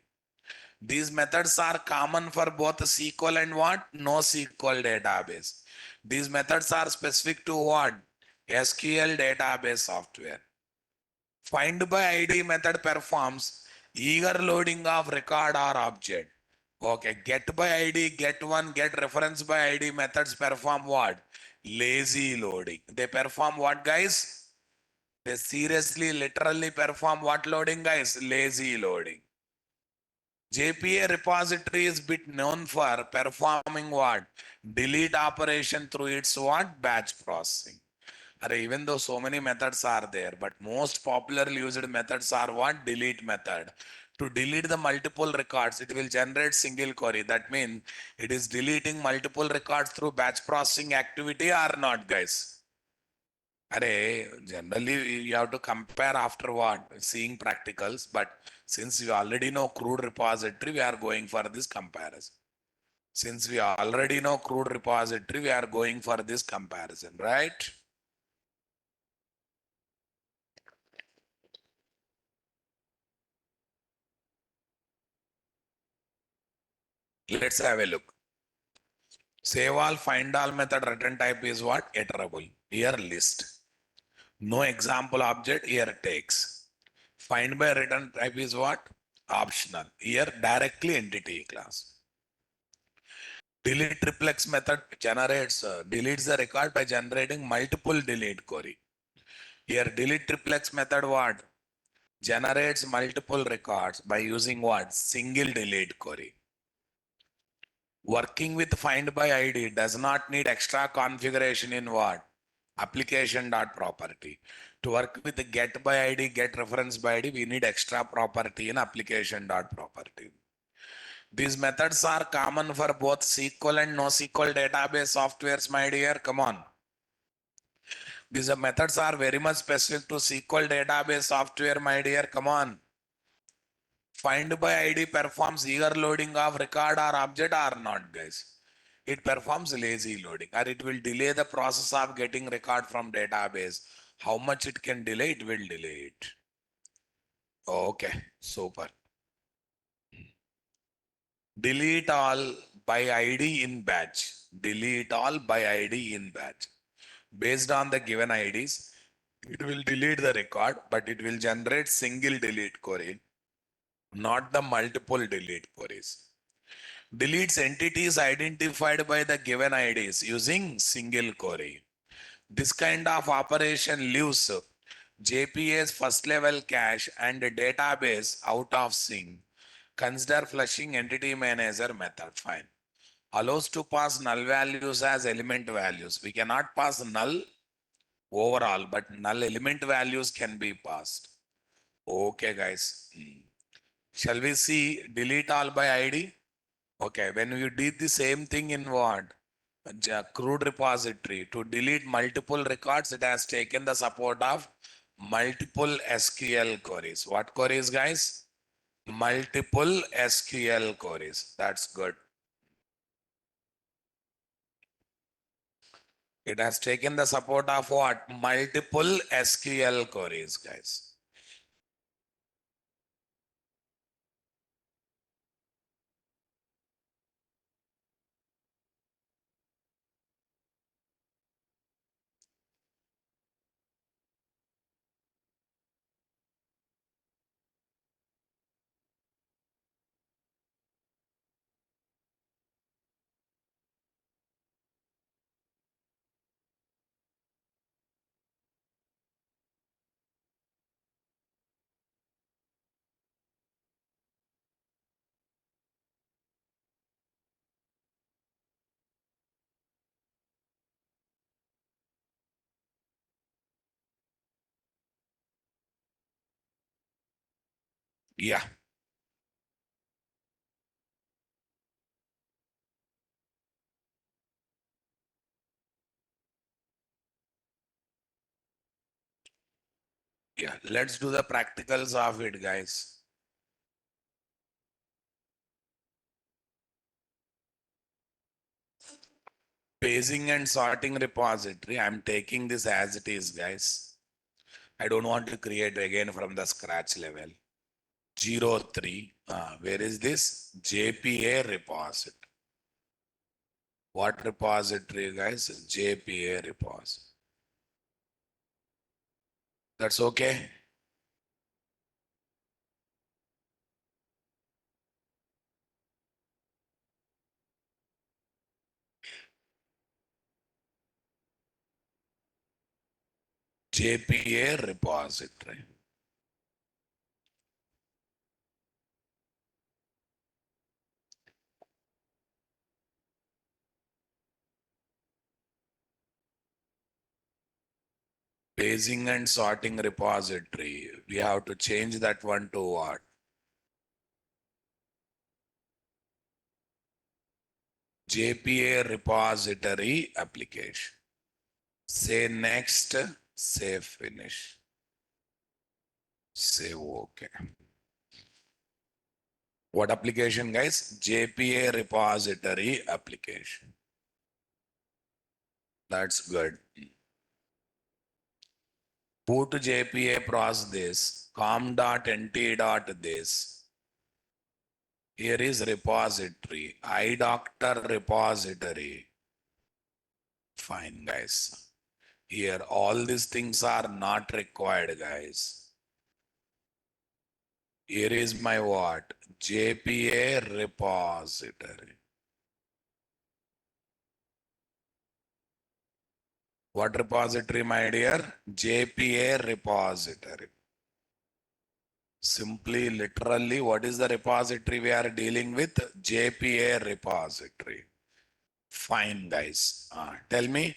These methods are common for both SQL and what? NoSQL database. These methods are specific to what? SQL database software. Find by ID method performs eager loading of record or object. Okay, get by ID, get one, get reference by ID methods perform what? Lazy loading. They perform what, guys? They seriously, literally perform what loading, guys? Lazy loading. JPA repository is bit known for performing what? Delete operation through its what? Batch processing. Even though so many methods are there, but most popularly used methods are what? Delete method. To delete the multiple records, it will generate single query. That means it is deleting multiple records through batch processing activity or not, guys? Generally you have to compare after what? Seeing practicals, but since you already know crude repository, we are going for this comparison. Since we already know crude repository, we are going for this comparison, right? Let's have a look. Save all, find all method return type is what? Iterable. Here list. No example object, here takes. Find by return type is what? Optional. Here directly entity class. Delete triplex method generates, deletes the record by generating multiple delete query. Here delete triplex method what? Generates multiple records by using what? Single delete query. Working with find by ID does not need extra configuration in what? application dot property. To work with the get by ID, get reference by ID, we need extra property in application dot property. These methods are common for both SQL and NoSQL database softwares, my dear. Come on. These methods are very much specific to SQL database software, my dear. Come on. Find by ID performs eager loading of record or object or not, guys. It performs lazy loading, or it will delay the process of getting record from database. How much it can delay, it will delay it. Okay, super. Delete all by ID in batch. Delete all by ID in batch. Based on the given IDs, it will delete the record, but it will generate single delete query, not the multiple delete queries. Deletes entities identified by the given IDs using single query. This kind of operation leaves JPA's first level cache and database out of sync. Consider flushing entity manager method. Fine. Allows to pass null values as element values. We cannot pass null overall, but null element values can be passed. Okay, guys. Shall we see delete all by ID? Okay, when you did the same thing in what? Crude repository to delete multiple records, it has taken the support of multiple SQL queries. What queries, guys? Multiple SQL queries. That's good. It has taken the support of what? Multiple SQL queries, guys. Yeah. Yeah. Let's do the practicals of it, guys. Paging and sorting repository. I'm taking this as it is, guys. I don't want to create again from the scratch level. 03. Where is this? JPA repository. What repository, guys? JPA repository. That's okay. JPA repository. Paging and sorting repository. We have to change that one to what? JPA repository application. Say next, say finish. Say okay. What application, guys? JPA repository application. That's good. Put JPA process this, com.nt.this. Here is repository, iDoctor repository. Fine, guys. Here, all these things are not required, guys. Here is my what? JPA repository. What repository, my dear? JPA repository. Simply, literally, what is the repository we are dealing with? JPA repository. Fine, guys. Tell me.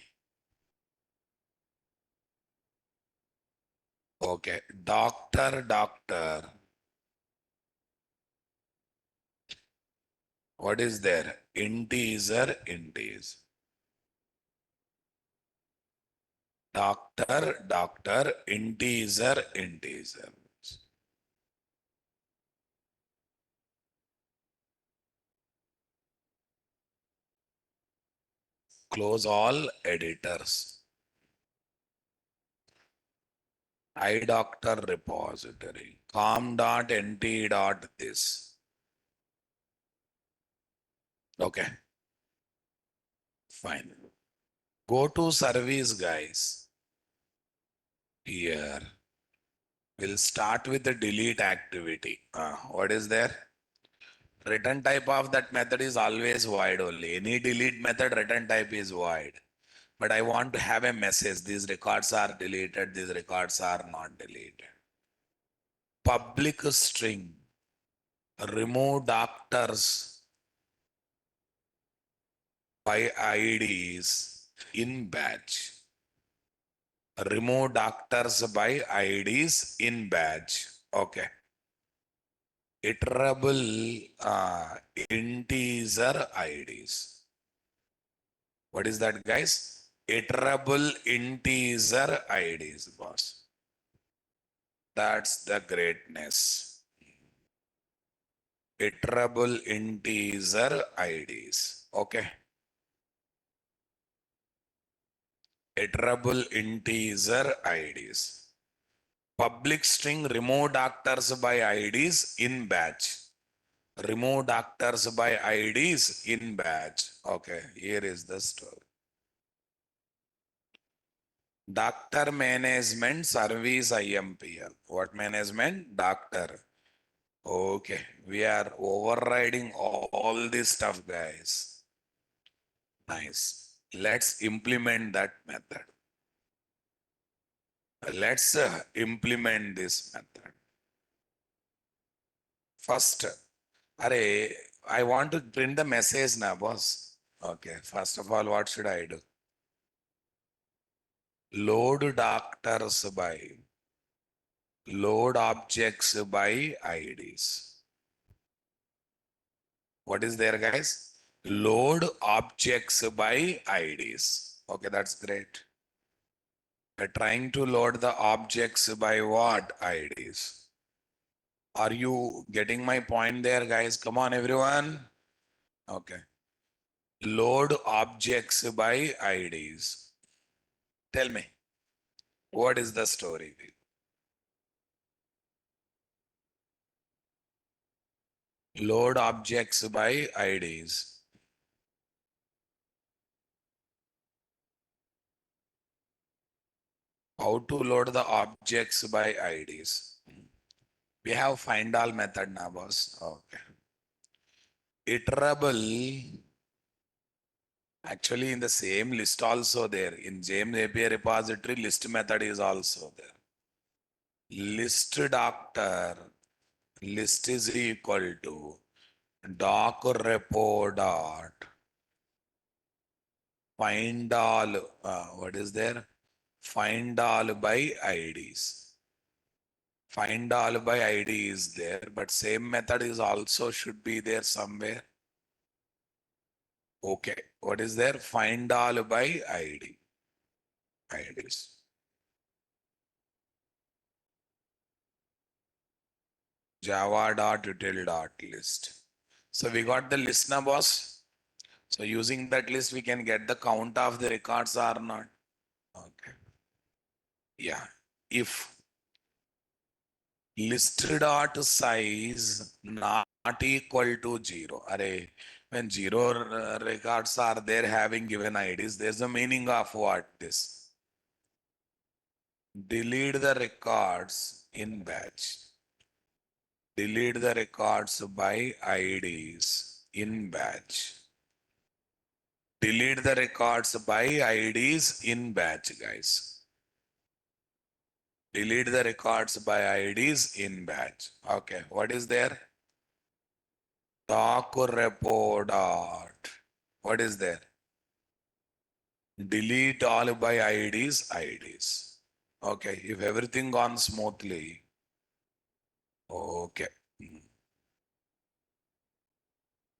Okay. Doctor. What is there? Integer. Doctor, integer. Close all editors. iDoctor repository. com.nt.this. Okay, fine. Go to service, guys. Here, we'll start with the delete activity. What is there? Return type of that method is always void only. Any delete method return type is void. But I want to have a message. These records are deleted. These records are not deleted. Public string. Remove doctors by IDs in batch. Remove doctors by IDs in batch. Okay. Iterable integer IDs. What is that, guys? Iterable integer IDs, boss. That's the greatness. Iterable integer IDs. Okay. Iterable integer IDs. Public string remove doctors by IDs in batch. Remove doctors by IDs in batch. Okay, here is the story. Doctor management service IMPL. What management? Doctor. Okay, we are overriding all this stuff, guys. Nice. Let's implement that method. Let's implement this method. First, Array, I want to print the message now, boss. Okay, first of all, what should I do? Load doctors by, load objects by IDs. What is there, guys? Load objects by IDs. Okay, that's great. We're trying to load the objects by what? IDs. Are you getting my point there, guys? Come on, everyone. Okay. Load objects by IDs. Tell me, what is the story? Load objects by IDs. How to load the objects by IDs? We have find all method now, boss. Okay. Iterable. Actually, in the same list also there. In James API repository, list method is also there. List doctor. List is equal to doc repo dot find all. What is there? Find all by IDs. Find all by ID is there, but same method is also should be there somewhere. Okay, what is there? Find all by ID. IDs. Java.util.list. So we got the list now, boss. So using that list, we can get the count of the records or not. Okay. Yeah. If list dot size not equal to 0. Array, when 0 records are there having given IDs, there's a meaning of what this? Delete the records in batch. Delete the records by IDs in batch. Delete the records by IDs in batch, guys. Delete the records by IDs in batch. Okay, what is there? Doc repo dot. What is there? Delete all by IDs. Okay, if everything gone smoothly, okay.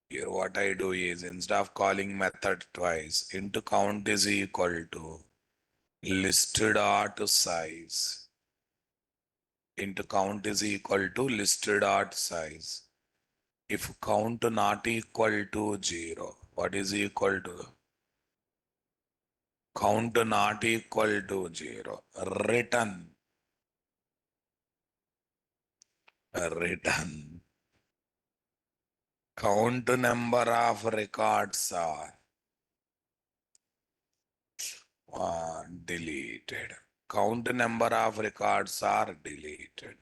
Here what I do is instead of calling method twice, into count is equal to listed dot size. Into count is equal to listed dot size. If count not equal to 0, what is equal to? Count not equal to 0. Return. Count number of records are deleted. Count number of records are deleted.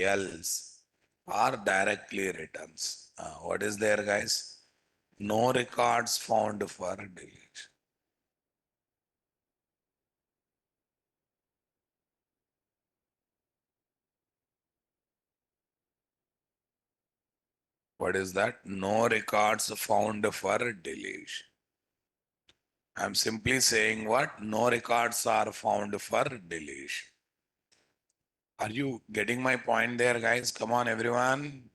Else or directly returns. What is there, guys? No records found for deletion. What is that? No records found for deletion. I'm simply saying what? No records are found for deletion. Are you getting my point there, guys? Come on, everyone.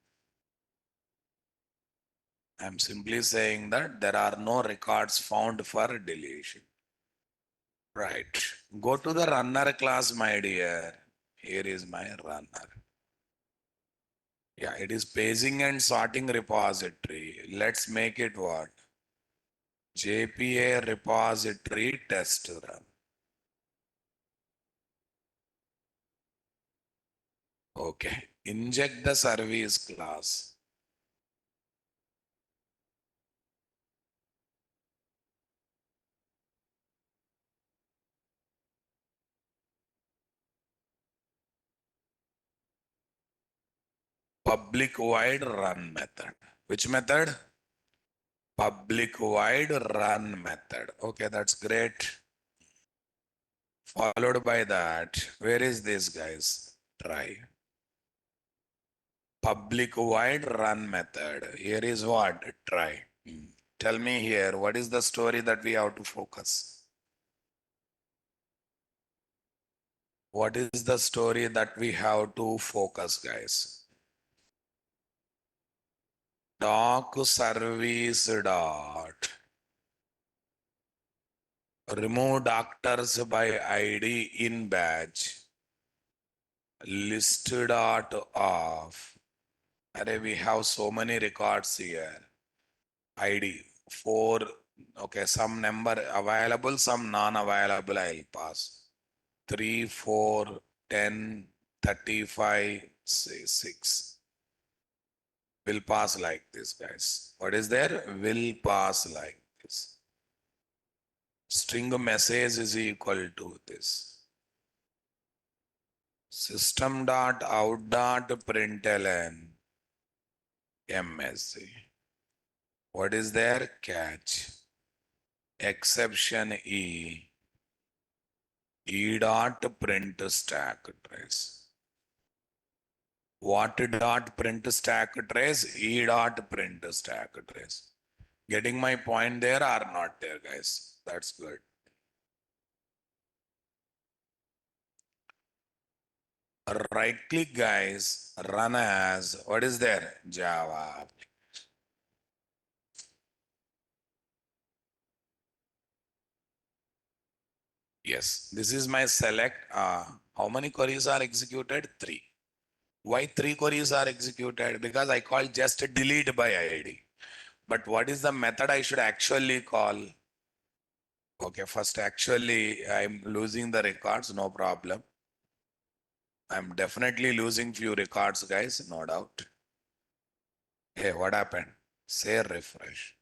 I'm simply saying that there are no records found for deletion. Right. Go to the runner class, my dear. Here is my runner. Yeah, it is paging and sorting repository. Let's make it what? JPA repository test run. Okay. Inject the service class. Public void run method. Which method? Public void run method. Okay, that's great. Followed by that, where is this, guys? Try. Public void run method. Here is what? Try. Tell me here, what is the story that we have to focus? What is the story that we have to focus, guys? Doc service dot. Remove doctors by ID in batch. List dot off. Array, we have so many records here. ID 4. Okay, some number available, some non-available. I'll pass. 3, 4, 10, 35, 6. Will pass like this, guys. What is there? Will pass like this. String message is equal to this. System dot out dot println MSC. What is there? Catch. Exception E dot print stack trace. What dot print stack trace? E dot print stack trace. Getting my point there or not there, guys? That's good. Right click, guys, run as, what is there? Java. Yes, this is my select. How many queries are executed? 3. Why 3 queries are executed? Because I call just delete by ID. But what is the method I should actually call? Okay, first actually I'm losing the records, no problem. I'm definitely losing few records, guys, no doubt. Hey, what happened? Say refresh.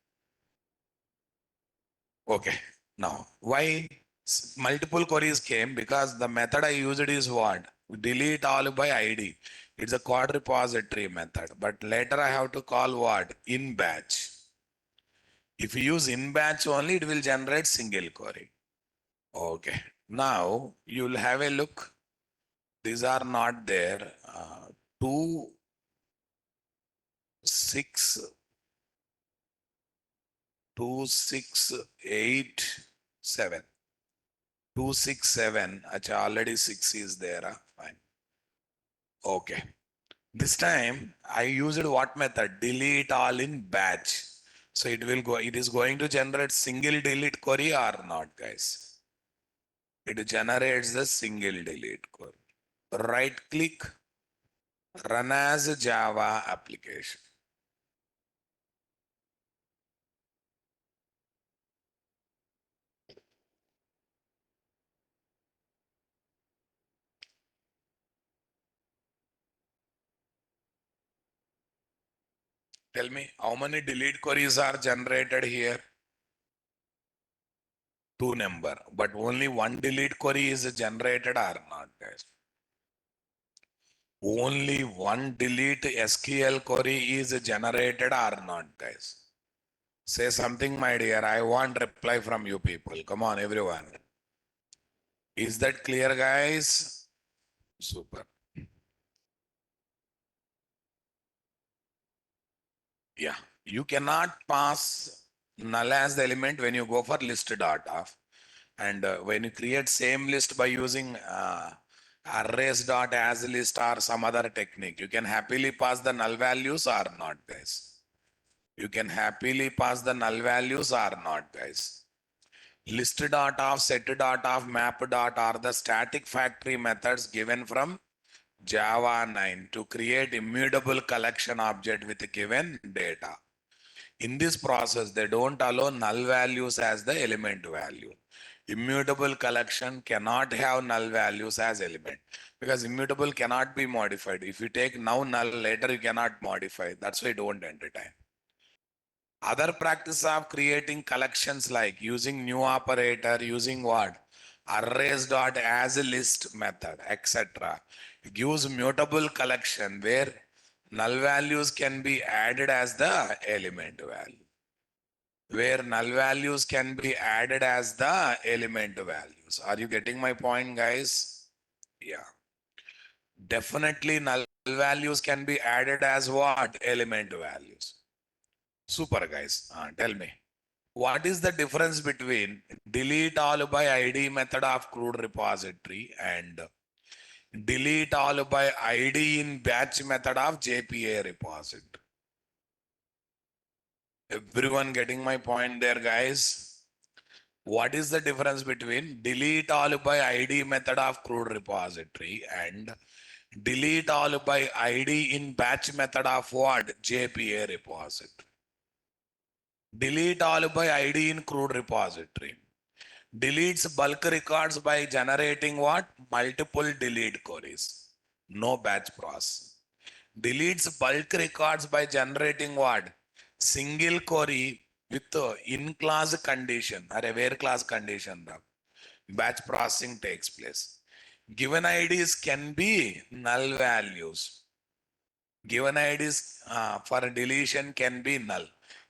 Okay, now why multiple queries came? Because the method I used is what? Delete all by ID. It's a quad repository method, but later I have to call what? In batch. If you use in batch only, it will generate single query. Okay, now you'll have a look. These are not there. 2, 6, 2, 6, 8, 7. 267. Acha, already 6 is there. Fine. Okay. This time I used what method? Delete all in batch. So it is going to generate single delete query or not, guys? It generates the single delete query. Right click, run as a Java application. Tell me how many delete queries are generated here? Two number, but only one delete query is generated or not, guys? Only one delete SQL query is generated or not, guys? Say something, my dear. I want reply from you people. Come on, everyone. Is that clear, guys? Super. Yeah. You cannot pass null as the element when you go for list data. And when you create same list by using arrays dot as list or some other technique, you can happily pass the null values or not, guys. You can happily pass the null values or not, guys. List dot of, set dot of, map dot are the static factory methods given from Java 9 to create immutable collection object with given data. In this process, they don't allow null values as the element value. Immutable collection cannot have null values as element because immutable cannot be modified. If you take now null, later you cannot modify. That's why don't entertain. Other practice of creating collections like using new operator, using what? Arrays dot as a list method, etc. Gives mutable collection where null values can be added as the element value. Where null values can be added as the element values. Are you getting my point, guys? Yeah. Definitely null values can be added as what? Element values. Super, guys. Tell me. What is the difference between delete all by ID method of CRUD repository and delete all by ID in batch method of JPA repository? Everyone getting my point there, guys? What is the difference between delete all by ID method of CRUD repository and delete all by ID in batch method of what? JPA repository. Delete all by ID in CRUD repository deletes bulk records by generating what? Multiple delete queries. No batch process. Deletes bulk records by generating what? Single query with in-class condition or a where class condition. Batch processing takes place. Given IDs can be null values. Given IDs for deletion can be null.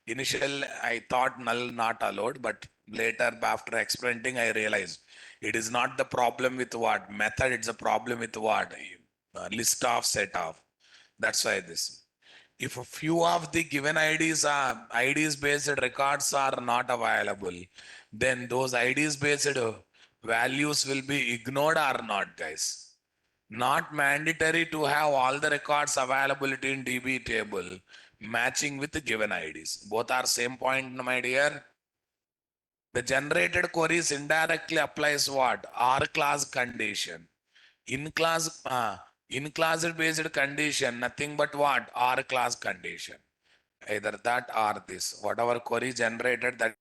Initial, I thought null not allowed, but later after experimenting, I realized it is not the problem with what method, it's a problem with what list of set of. That's why this. If a few of the given IDs based records are not available, then those IDs based values will be ignored or not, guys. Not mandatory to have all the records availability in DB table matching with the given IDs. Both are same point, my dear. The generated queries indirectly applies what? R class condition. In class based condition, nothing but what? R class condition. Either that or this. Whatever query generated, that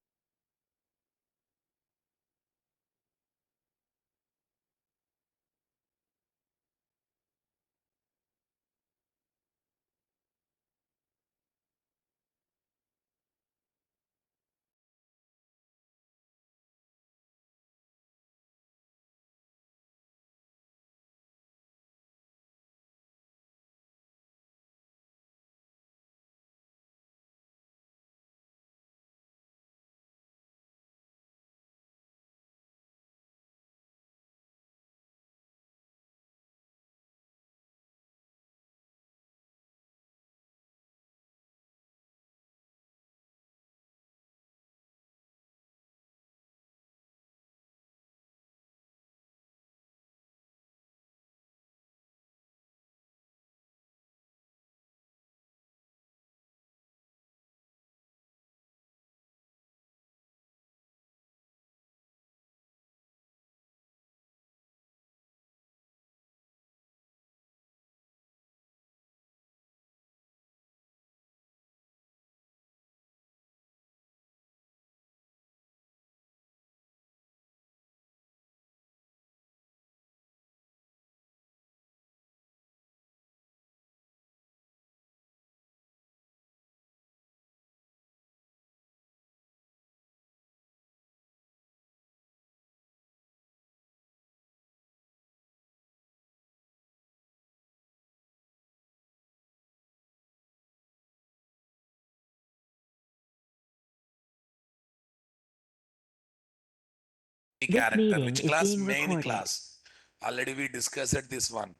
This character. meeting Which is class? being Main recorded. class. Already we discussed this one.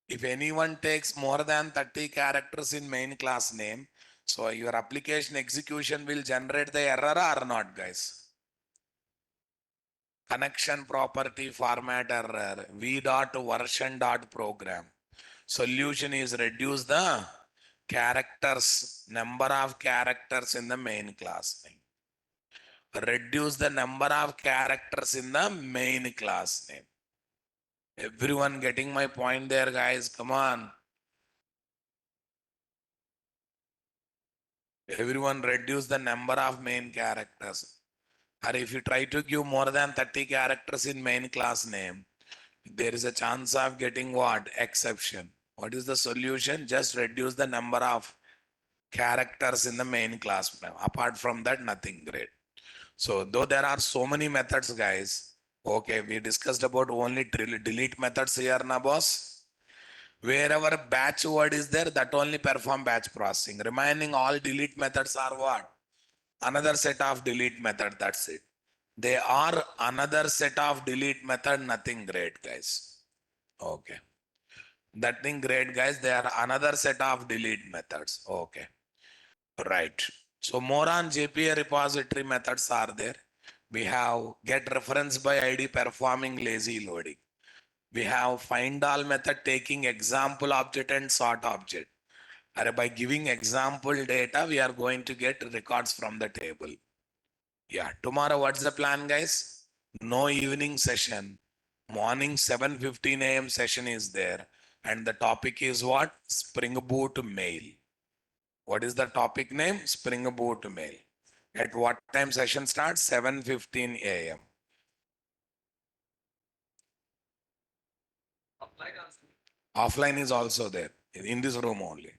If anyone takes more than 30 characters in main class name, so your application execution will generate the error or not, guys? Connection property format error, v dot version dot program. Solution is reduce the characters, number of characters in the main class name. Reduce the number of characters in the main class name. Everyone getting my point there, guys? Come on. Everyone reduce the number of main characters. Or if you try to give more than 30 characters in main class name, there is a chance of getting what? Exception. What is the solution? Just reduce the number of characters in the main class name. Apart from that, nothing great. So though there are so many methods, guys, okay, we discussed about only delete methods here, na boss. Wherever batch word is there, that only perform batch processing. Remaining all delete methods are what? Another set of delete method, that's it. They are another set of delete method, nothing great, guys. Okay. That thing great, guys. They are another set of delete methods. Okay. Right. So more on JPA repository methods are there. We have get reference by ID performing lazy loading. We have find all method taking example object and sort object. Or by giving example data, we are going to get records from the table. Yeah, tomorrow what's the plan, guys? No evening session. Morning 7:15 a.m. session is there. And the topic is what? Spring Boot Mail. What is the topic name? Spring Boot Mail. At what time session starts? 7:15 a.m. Offline is also there in this room only.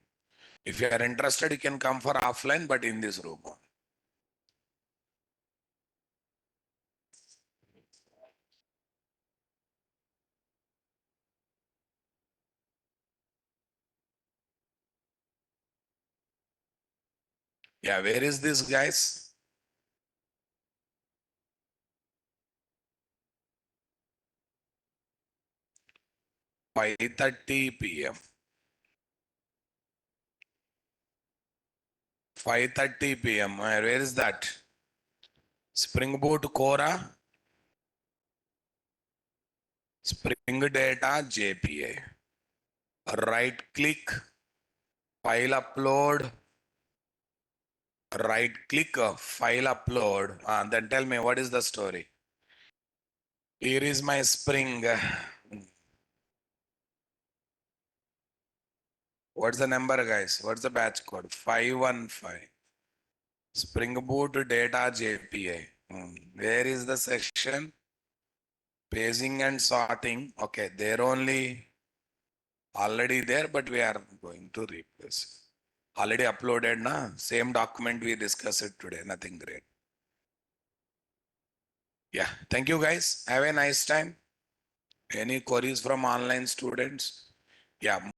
If you are interested, you can come for offline, but in this room only. Yeah, where is this, guys? 5:30 p.m. 5:30 p.m. Where is that? Spring Boot Cora, Spring Data JPA. Right click, file upload, right click, file upload. Then tell me what is the story. Here is my Spring. What's the number, guys? What's the batch code? 515. Spring Boot Data JPA. Where is the section? Paging and sorting. Okay, they're only already there, but we are going to replace. Already uploaded, na? Same document we discussed it today. Nothing great. Yeah. Thank you, guys. Have a nice time. Any queries from online students? Yeah.